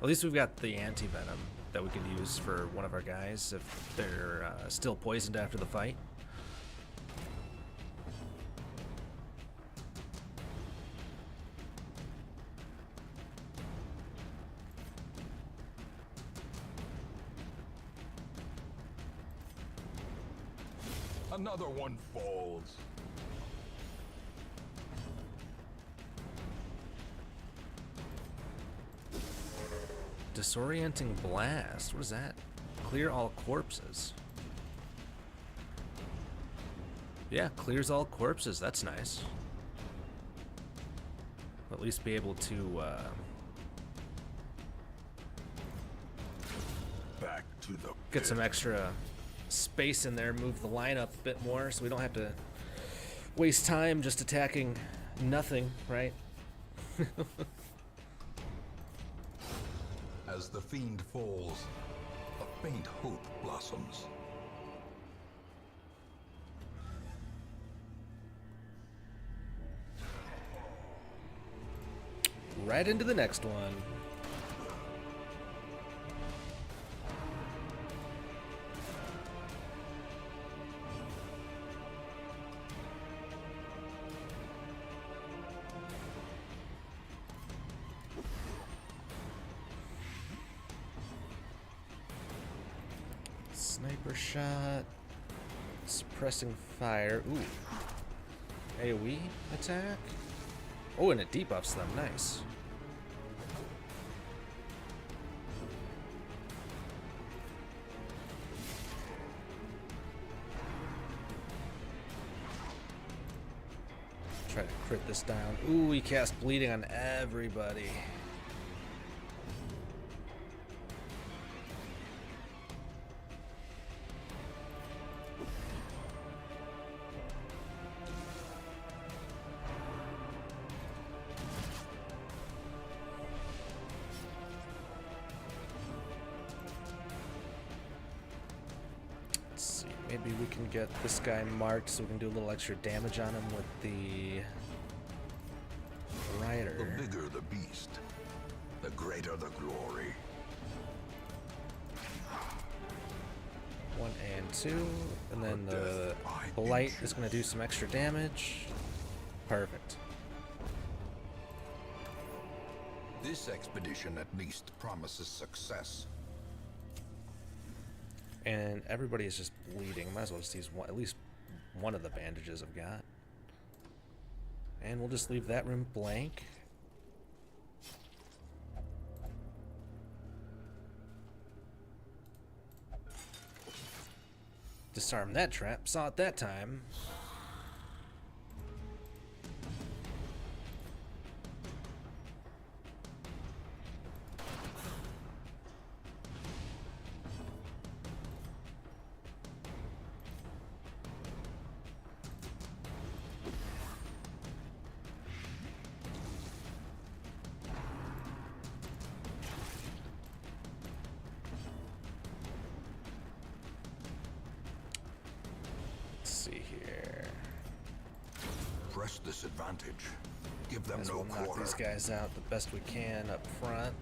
At least we've got the anti-venom that we could use for one of our guys if they're still poisoned after the fight. Another one falls. Disorienting blast. What is that? Clear all corpses. Yeah, clears all corpses. That's nice. At least be able to Back to the get some extra space in there, move the line up a bit more so we don't have to waste time just attacking nothing, right? As the fiend falls, a faint hope blossoms. Right into the next one. Sniper shot. Suppressing fire. Ooh. AoE attack. Oh, and it debuffs them. Nice. Try to crit this down. Ooh, he cast bleeding on everybody. Maybe we can get this guy marked so we can do a little extra damage on him with the rider. The bigger the beast, the greater the glory. 1 and 2, and then the blight is going to do some extra damage. Perfect. This expedition at least promises success. And everybody is just bleeding. Might as well just use one, at least one of the bandages I've got. And we'll just leave that room blank. Disarm that trap. Saw it that time. Press this advantage. Give them As no we'll knock quarter. these guys out the best we can up front.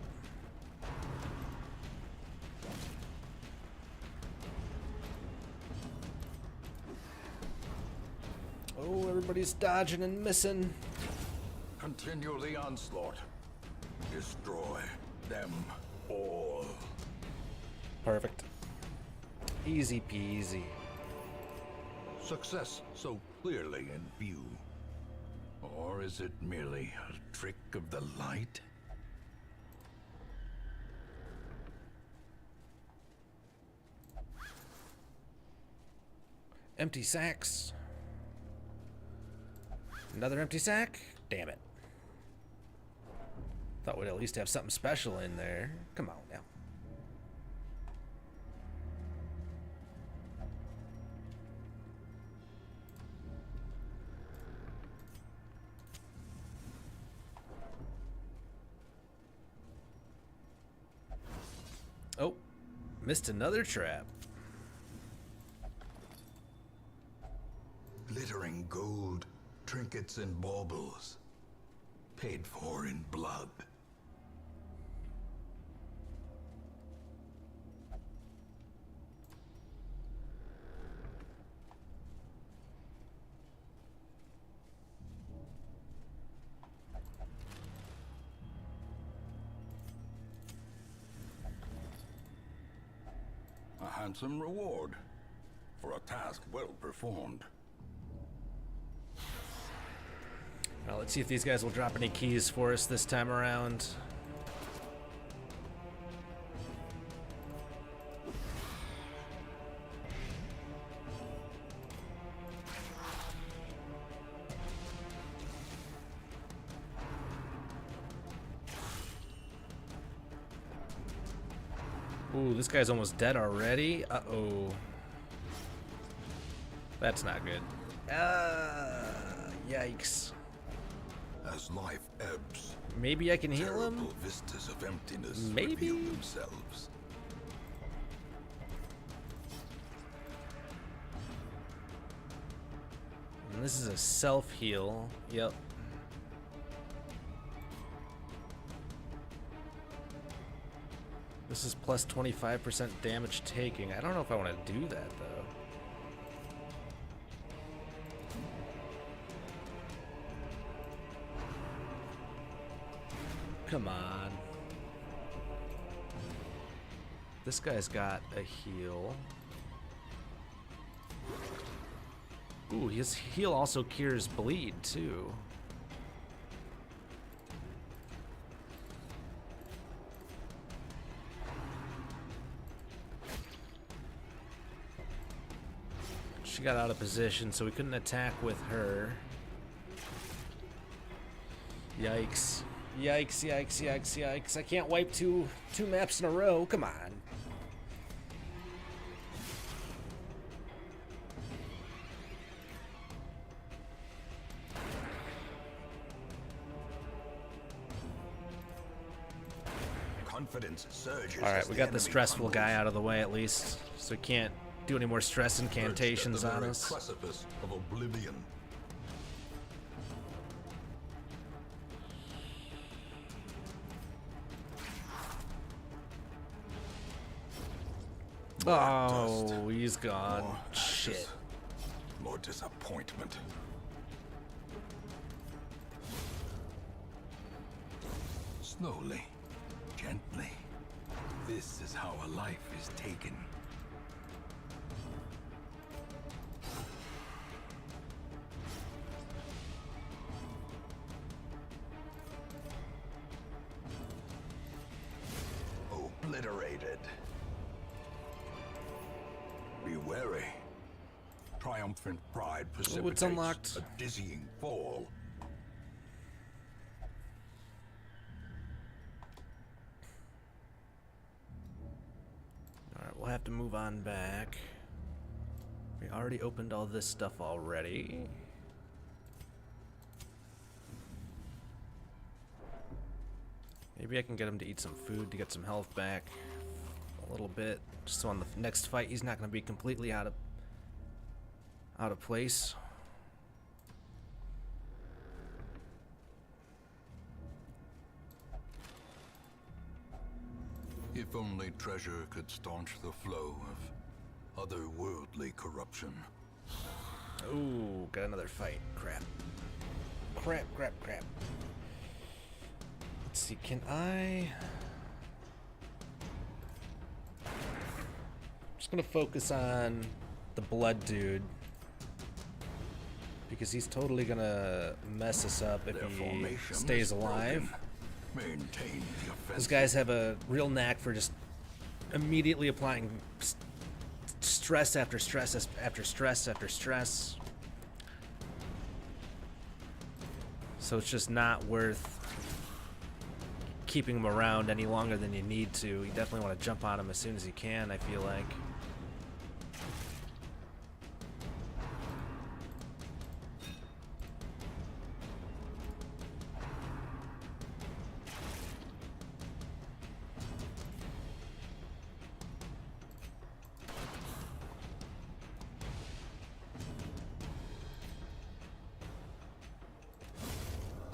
Oh, everybody's dodging and missing. Continue the onslaught. Destroy them all. Perfect. Easy peasy. Success so clearly in view. Or is it merely a trick of the light? Empty sacks. Another empty sack? Damn it. Thought we'd at least have something special in there. Come on now. Oh, Missed another trap. Glittering gold, trinkets and baubles, paid for in blood. A handsome reward for a task well performed. Well, let's see if these guys will drop any keys for us this time around. Ooh, this guy's almost dead already. Uh-oh. That's not good. Yikes. As life ebbs, Maybe I can heal him? terrible vistas of emptiness Maybe? reveal themselves. And this is a self-heal. Yep. This is plus 25% damage taking. I don't know if I want to do that, though. Come on. This guy's got a heal. Ooh, his heal also cures bleed, too. She got out of position, so we couldn't attack with her. Yikes. Yikes, yikes, yikes, yikes. I can't wipe two maps in a row. Come on. Confidence surges. Alright, we got the stressful guy out of the way at least, so we can't do any more stress incantations on us. Precipice of oblivion. Oh, he's gone. More Shit. ashes, more disappointment. Slowly, gently. This is how a life is taken. Obliterated. Be wary. Triumphant pride precipitates it's unlocked. a dizzying fall. Alright, we'll have to move on back. We already opened all this stuff already. Maybe I can get him to eat some food to get some health back a little bit, just so on the next fight he's not going to be completely out of place. If only treasure could staunch the flow of otherworldly corruption. Ooh, got another fight. Crap. Crap, crap, crap. Let's see, can I... just gonna focus on the blood dude, because he's totally gonna mess us up if Their he formation stays is alive. broken. Maintain the offensive. Those guys have a real knack for just immediately applying stress after stress after stress after stress. So it's just not worth keeping him around any longer than you need to. You definitely want to jump on him as soon as you can, I feel like.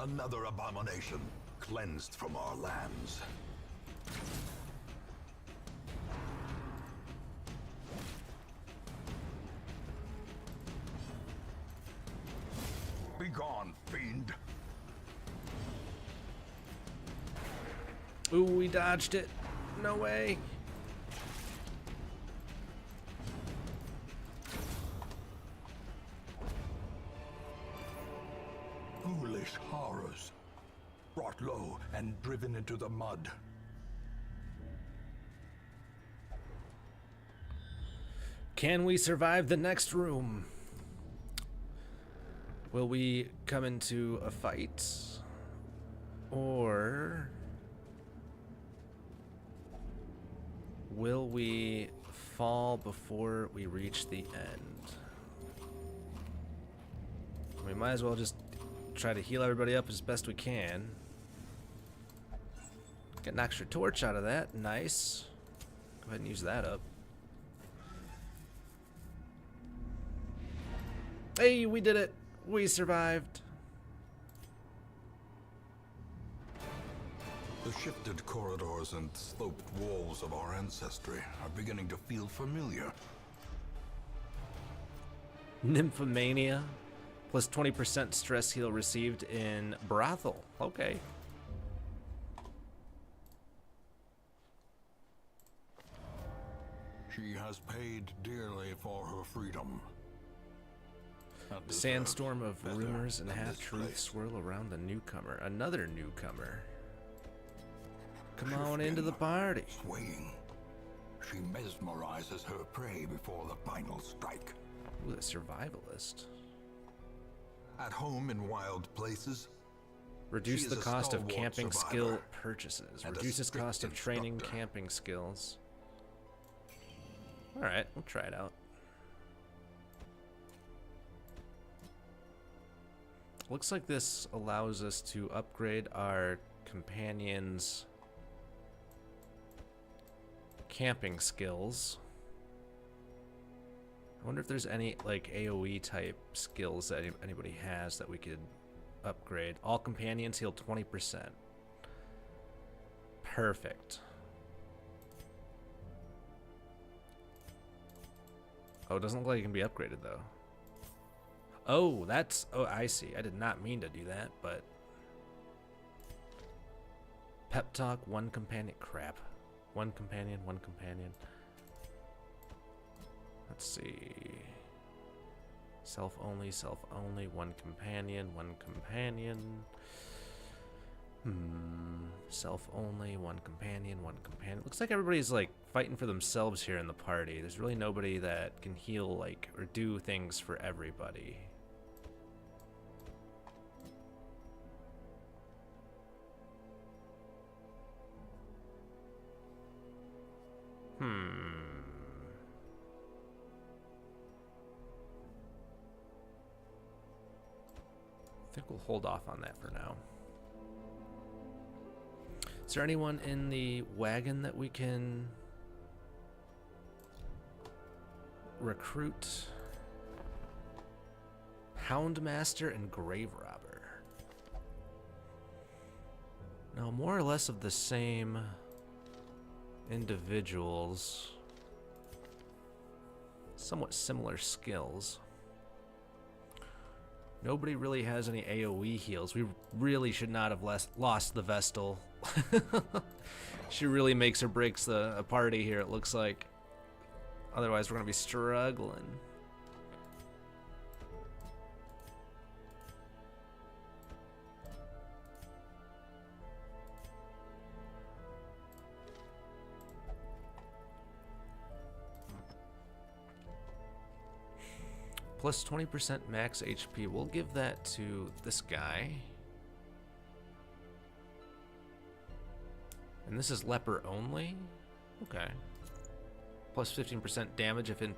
Another abomination cleansed from our lands. Begone, fiend! Ooh, we dodged it. No way. Foolish horrors, brought low and driven into the mud. Can we survive the next room? Will we come into a fight? Or will we fall before we reach the end? We might as well just try to heal everybody up as best we can. Get an extra torch out of that. Nice. Go ahead and use that up. Hey, we did it. We survived. The shifted corridors and sloped walls of our ancestry are beginning to feel familiar. Nymphomania. Plus 20% stress heal received in brothel. Okay. She has paid dearly for her freedom. A sandstorm of rumors and half-truths swirl around the newcomer. Another newcomer. Come on into the party. Swaying. She mesmerizes her prey before the final strike. Ooh, a survivalist. At home in wild places. Reduce She the is a cost of stalwart camping skill survivor purchases. and a Reduces strict cost of training instructor. camping skills. Alright, we'll try it out. Looks like this allows us to upgrade our companions' camping skills. I wonder if there's any like AoE type skills that anybody has that we could upgrade. All companions heal 20%. Perfect. Oh, it doesn't look like it can be upgraded though. Oh, that's... Oh, I see. I did not mean to do that, but... Pep talk, one companion. Crap. One companion, one companion. Let's see. Self-only, self-only, one companion, one companion. Self-only, one companion, one companion. Looks like everybody's, like, fighting for themselves here in the party. There's really nobody that can heal, like, or do things for everybody. I think we'll hold off on that for now. Is there anyone in the wagon that we can recruit? Houndmaster and Grave Robber. No, more or less of the same individuals. Somewhat similar skills. Nobody really has any AoE heals. We really should not have lost the Vestal. She really makes or breaks a party here, it looks like. Otherwise, we're going to be struggling. Plus 20% max HP. We'll give that to this guy. And this is leper only? Okay. Plus 15% damage if in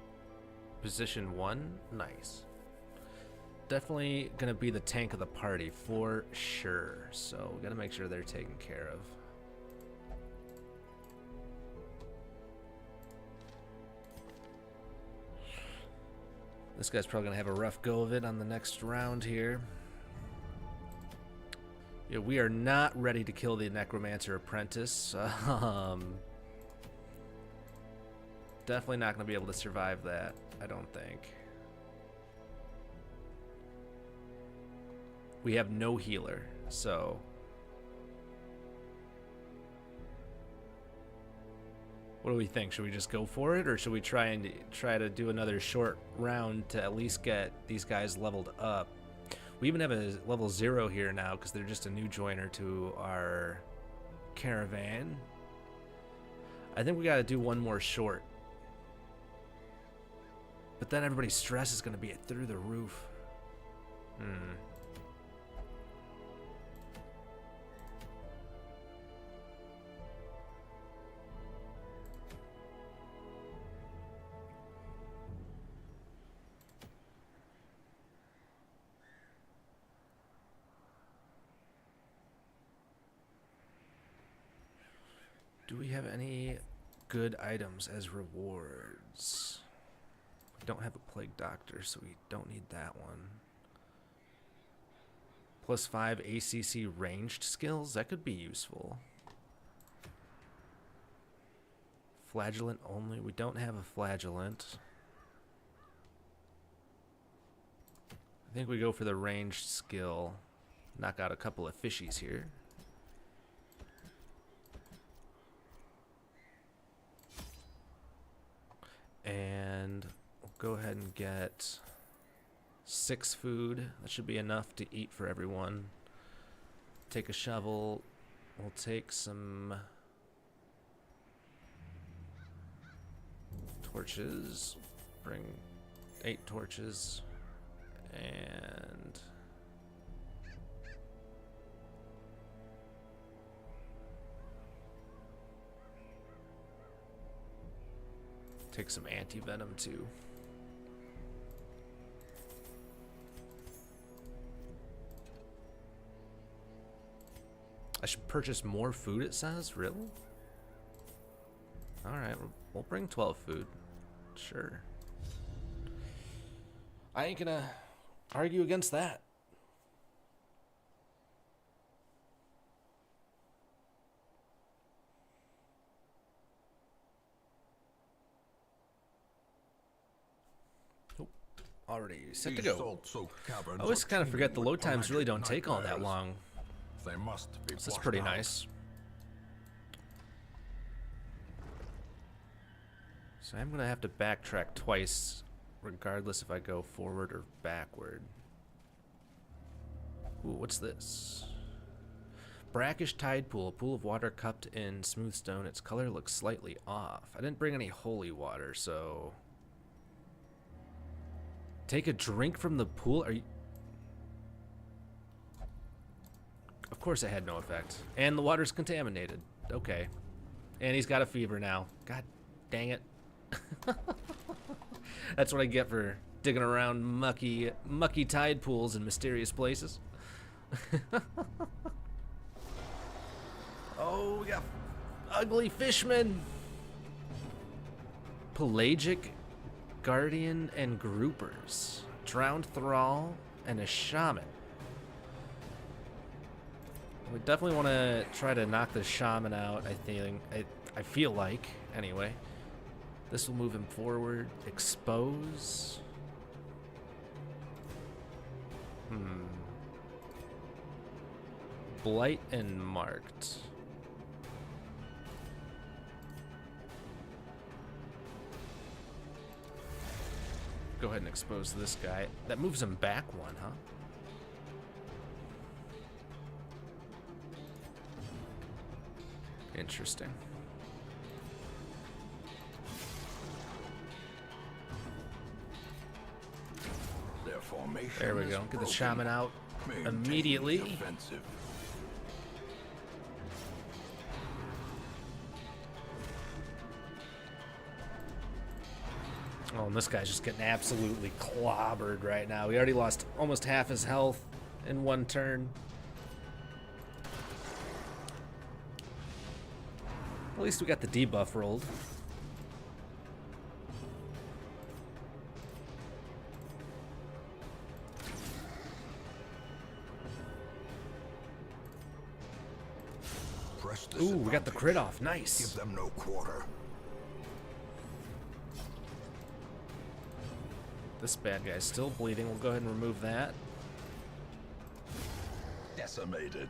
position 1. Nice. Definitely gonna be the tank of the party for sure. So we gotta make sure they're taken care of. This guy's probably gonna have a rough go of it on the next round here. Yeah, we are not ready to kill the Necromancer Apprentice. Definitely not going to be able to survive that, I don't think. We have no healer, so... What do we think? Should we just go for it, or should we try to do another short round to at least get these guys leveled up? We even have a level 0 here now because they're just a new joiner to our caravan. I think we got to do one more short. But then everybody's stress is going to be through the roof. Do we have any good items as rewards? We don't have a plague doctor, so we don't need that one. +5 ACC ranged skills, that could be useful. Flagellant only, we don't have a flagellant. I think we go for the ranged skill. Knock out a couple of fishies here. And we'll go ahead and get 6 food. That should be enough to eat for everyone. Take a shovel. We'll take some torches. Bring 8 torches. And take some anti-venom too. I should purchase more food, it says? Really? Alright, we'll bring 12 food. Sure. I ain't gonna argue against that. Already set to go. I always kind of forget the load times really don't take all that long. They must be So that's pretty out. nice. So I'm gonna have to backtrack twice, regardless if I go forward or backward. Ooh, what's this? Brackish tide pool, a pool of water cupped in smooth stone. Its color looks slightly off. I didn't bring any holy water, so... Take a drink from the pool? Are you... Of course it had no effect. And the water's contaminated. Okay. And he's got a fever now. God dang it. That's what I get for digging around mucky tide pools in mysterious places. Oh, we got ugly fishmen. Pelagic Guardian and Groupers. Drowned Thrall and a Shaman. We definitely want to try to knock the Shaman out, I feel like, anyway. This will move him forward. Expose. Blight and Marked. Go ahead and expose this guy. That moves him back one, huh? Interesting. Their formation There we is go. Get the broken. Shaman out Maintain immediately. the offensive. Oh, and this guy's just getting absolutely clobbered right now. He already lost almost half his health in one turn. At least we got the debuff rolled. press this Ooh, we got the advantage. crit off. Give Nice. them no quarter. This bad guy's still bleeding. We'll go ahead and remove that. Decimated.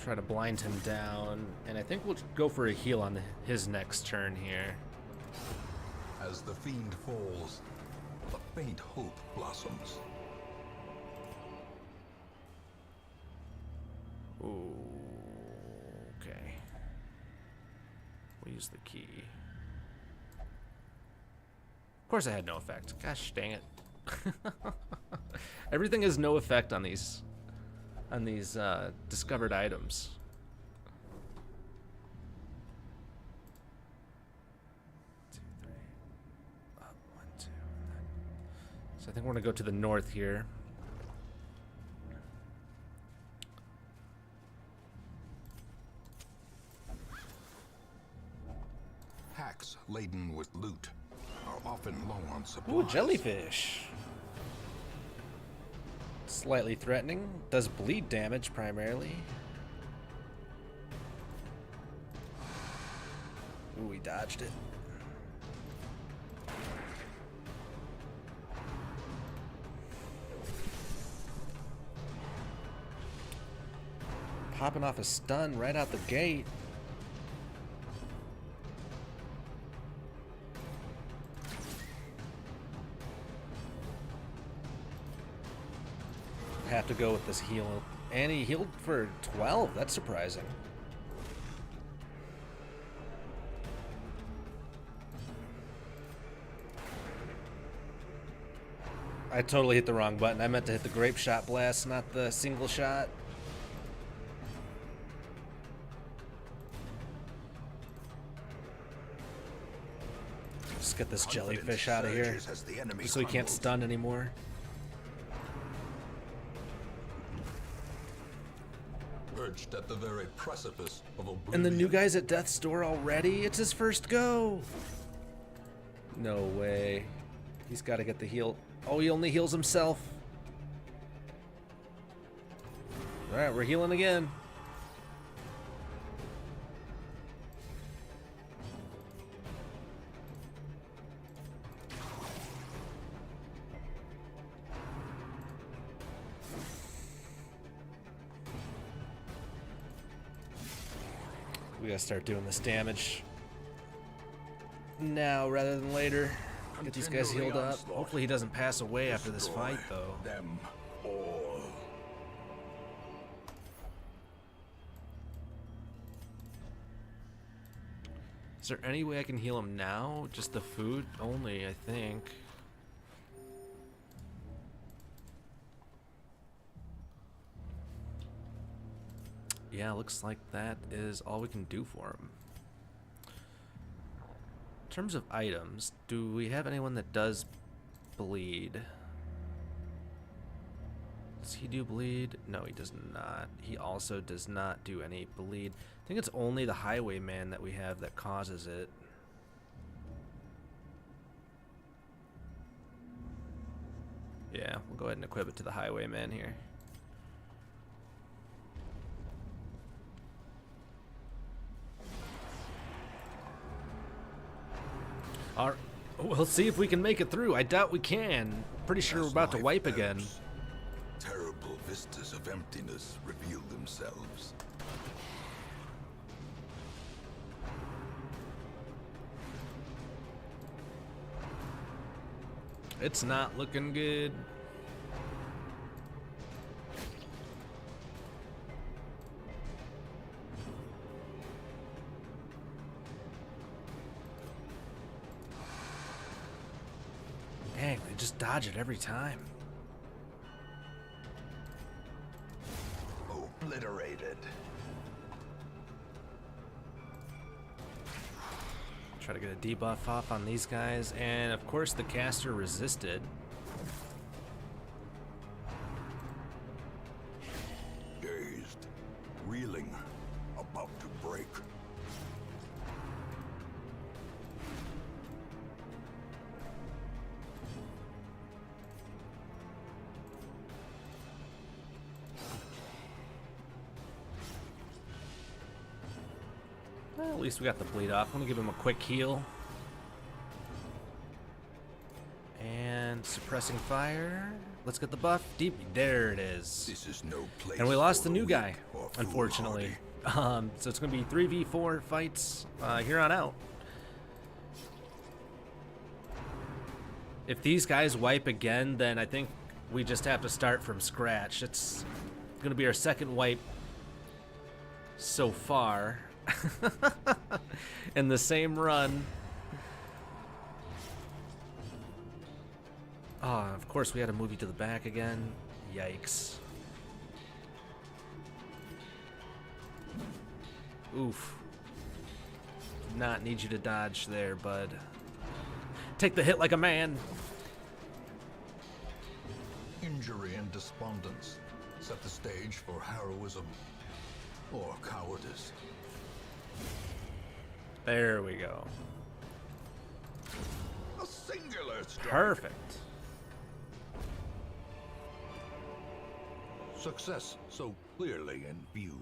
Try to blind him down, and I think we'll go for a heal on his next turn here. As the fiend falls, a faint hope blossoms. Ooh, okay. We'll use the key. Of course, I had no effect. Gosh dang it! Everything has no effect on these discovered items. Two, three. Up, 1, 2. So I think we're gonna go to the north here. Packs laden with loot are often low on supplies. Ooh, jellyfish. Slightly threatening. Does bleed damage primarily. Ooh, we dodged it. Popping off a stun right out the gate. Have to go with this heal, and he healed for 12. That's surprising. I totally hit the wrong button. I meant to hit the grape shot blast, not the single shot. Just get this jellyfish out of here, so he can't stun anymore. Perched at the very precipice of oblivion. And the new guy's at death's door already? It's his first go! No way. He's got to get the heal. Oh, he only heals himself. Alright, we're healing again. We gotta start doing this damage now rather than later. Get these guys healed up. Hopefully he doesn't pass away after this fight, though. Them all. Is there any way I can heal him now? Just the food only, I think. Yeah, looks like that is all we can do for him. In terms of items, do we have anyone that does bleed? Does he do bleed? No, he does not. He also does not do any bleed. I think it's only the highwayman that we have that causes it. Yeah, we'll go ahead and equip it to the highwayman here. Alright, we'll see if we can make it through. I doubt we can. Pretty sure we're about to As wipe life again. ebbs, terrible vistas of emptiness reveal themselves. It's not looking good. Dang, they just dodge it every time. Obliterated. Try to get a debuff off on these guys, and of course the caster resisted. Dazed, reeling, about to break. least we got the bleed off. I'm gonna give him a quick heal. And suppressing fire. Let's get the buff. Deep. There it is. This is no place. And we lost for the new weak guy, or unfortunately. foolhardy. So it's gonna be 3v4 fights here on out. If these guys wipe again, then I think we just have to start from scratch. It's gonna be our second wipe so far in the same run. Ah, of course we had to move you to the back again. Yikes. Oof. Not need you to dodge there, bud. Take the hit like a man. Injury and despondence set the stage for heroism or cowardice. There we go. A singular strike. Perfect. Success so clearly in view.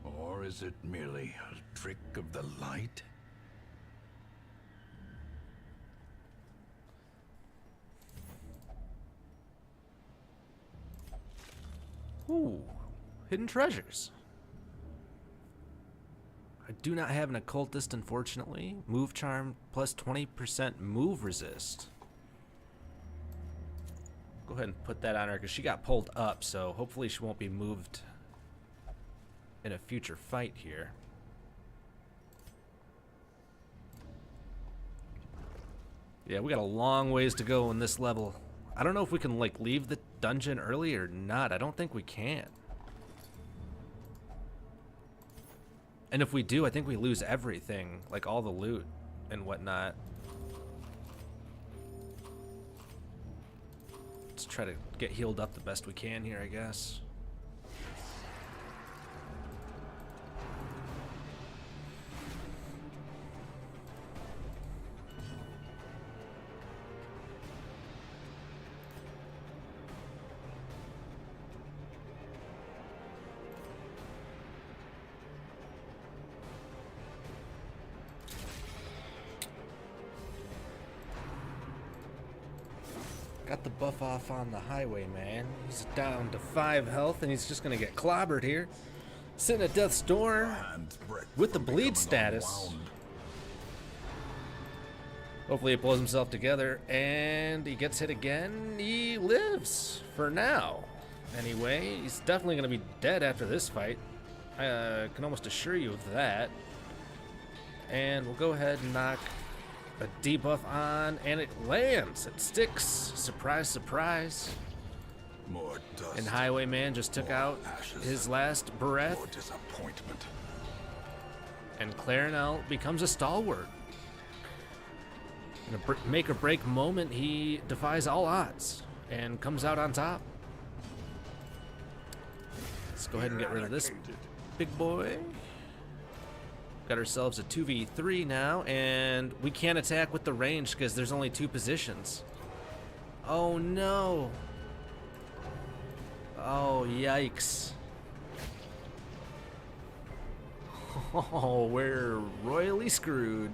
Or is it merely a trick of the light? Ooh, hidden treasures. I do not have an occultist, unfortunately. Move charm plus 20% move resist. Go ahead and put that on her because she got pulled up, so hopefully she won't be moved in a future fight here. Yeah, we got a long ways to go in this level. I don't know if we can like leave the dungeon early or not. I don't think we can. And if we do, I think we lose everything, like all the loot and whatnot. Let's try to get healed up the best we can here, I guess. Got the buff off on the highwayman. He's down to 5 health and he's just gonna get clobbered here. Sitting at death's door with the bleed status. Hopefully he pulls himself together and he gets hit again. He lives for now. Anyway, he's definitely gonna be dead after this fight. I can almost assure you of that. And we'll go ahead and knock a debuff on, and it lands. It sticks. Surprise, surprise. More dust. And Highwayman just took out ashes, his last breath, more disappointment. and Clarinel becomes a stalwart. In a make or break moment, he defies all odds and comes out on top. Let's go ahead and get rid of this big boy. Got ourselves a 2v3 now, and we can't attack with the range because there's only 2 positions. Oh no. Oh, yikes. Oh, we're royally screwed.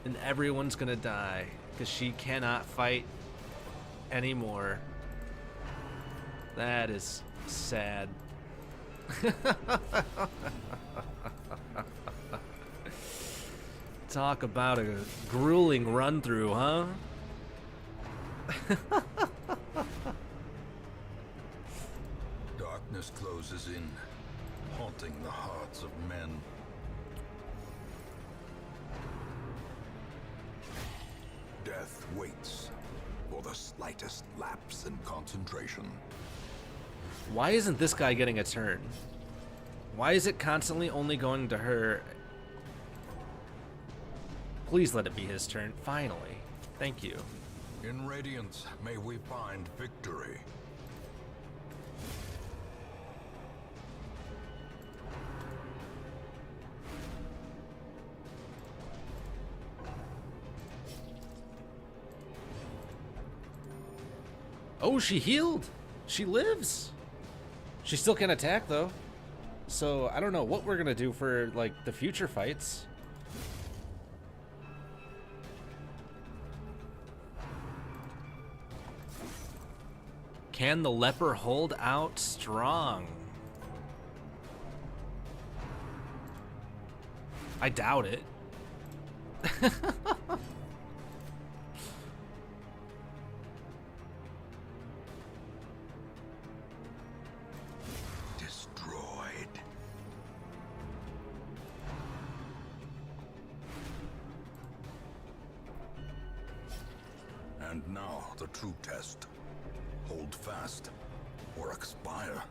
And everyone's gonna die because she cannot fight anymore. That is sad. Talk about a grueling run through, huh? Darkness closes in, haunting the hearts of men. Death waits for the slightest lapse in concentration. Why isn't this guy getting a turn? Why is it constantly only going to her? Please let it be his turn. Finally. Thank you. In Radiance, may we find victory. Oh, she healed. She lives. She still can attack, though. So I don't know what we're gonna do for like the future fights. Can the leper hold out strong? I doubt it. Destroyed. And now the true test. Hold fast or expire.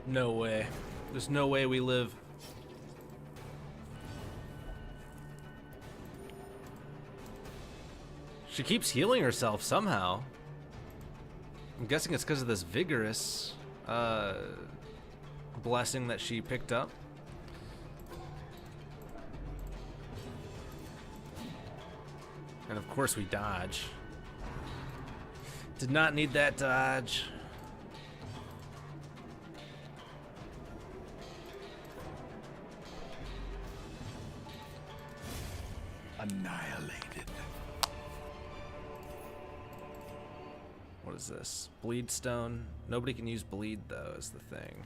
No way. There's no way we live. She keeps healing herself somehow. I'm guessing it's because of this vigorous blessing that she picked up. And of course we dodge. Did not need that dodge. Annihilated. What is this? Bleed stone? Nobody can use bleed though, is the thing.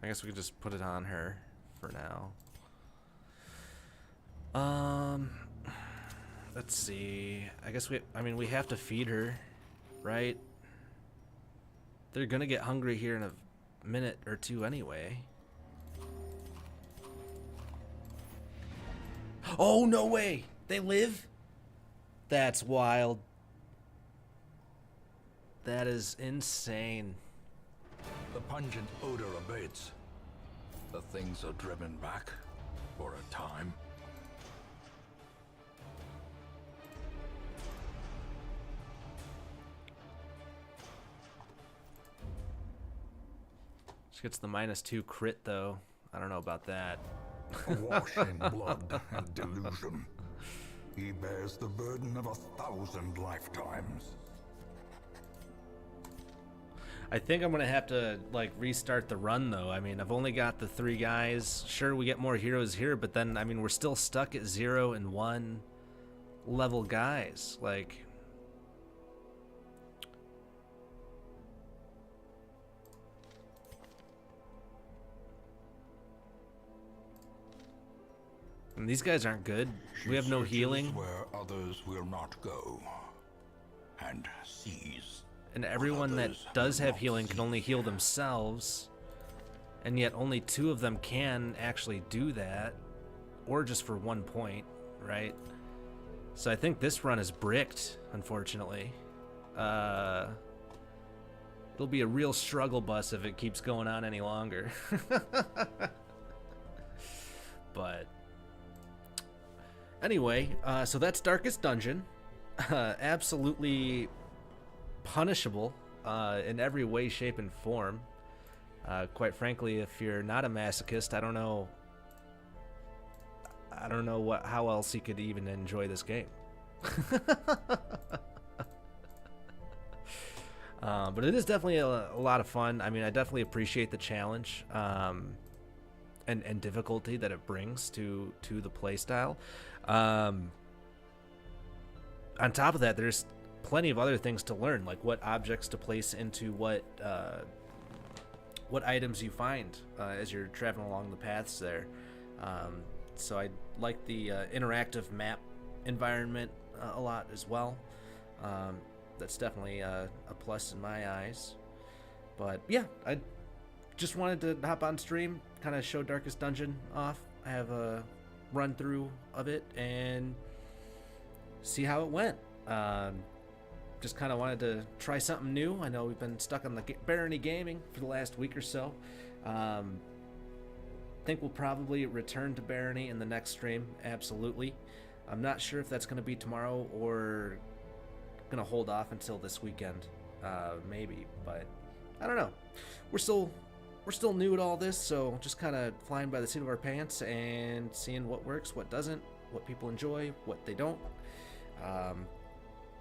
I guess we could just put it on her for now. Let's see. I guess we have to feed her, right? They're gonna get hungry here in a minute or two anyway. Oh, no way! They live? That's wild. That is insane. The pungent odor abates. The things are driven back for a time. She gets the -2 crit though. I don't know about that. Awash in blood and delusion. He bears the burden of 1,000 lifetimes. I think I'm gonna have to like restart the run though. I mean, I've only got the 3 guys. Sure, we get more heroes here, but then I mean, we're still stuck at 0 and 1 level guys. Like, and these guys aren't good. We have no healing. Where others will not go, and seize. And everyone that does have healing can only heal themselves. And yet only 2 of them can actually do that. Or just for 1 point, right? So I think this run is bricked, unfortunately. It'll be a real struggle bus if it keeps going on any longer. But anyway, so that's Darkest Dungeon. Absolutely punishable in every way, shape, and form. Quite frankly, if you're not a masochist, I don't know how else you could even enjoy this game. But it is definitely a lot of fun. I mean, I definitely appreciate the challenge and difficulty that it brings to the playstyle. On top of that, there's plenty of other things to learn, like what objects to place into what items you find as you're traveling along the paths there. So I like the interactive map environment a lot as well. That's definitely a plus in my eyes. But yeah, I just wanted to hop on stream, kind of show Darkest Dungeon off. I have a run through of it and see how it went. Just kind of wanted to try something new. I know we've been stuck on the Barony Gaming for the last week or so. Think we'll probably return to Barony in the next stream, absolutely. I'm not sure if that's going to be tomorrow or going to hold off until this weekend, maybe. But I don't know. We're still new at all this, so just kind of flying by the seat of our pants and seeing what works, what doesn't, what people enjoy, what they don't.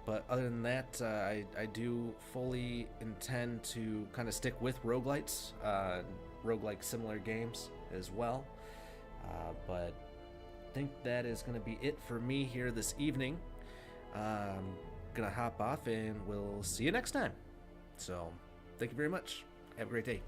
But other than that, I do fully intend to kind of stick with roguelites, roguelike similar games as well. But I think that is going to be it for me here this evening. I'm going to hop off and we'll see you next time. So, thank you very much. Have a great day.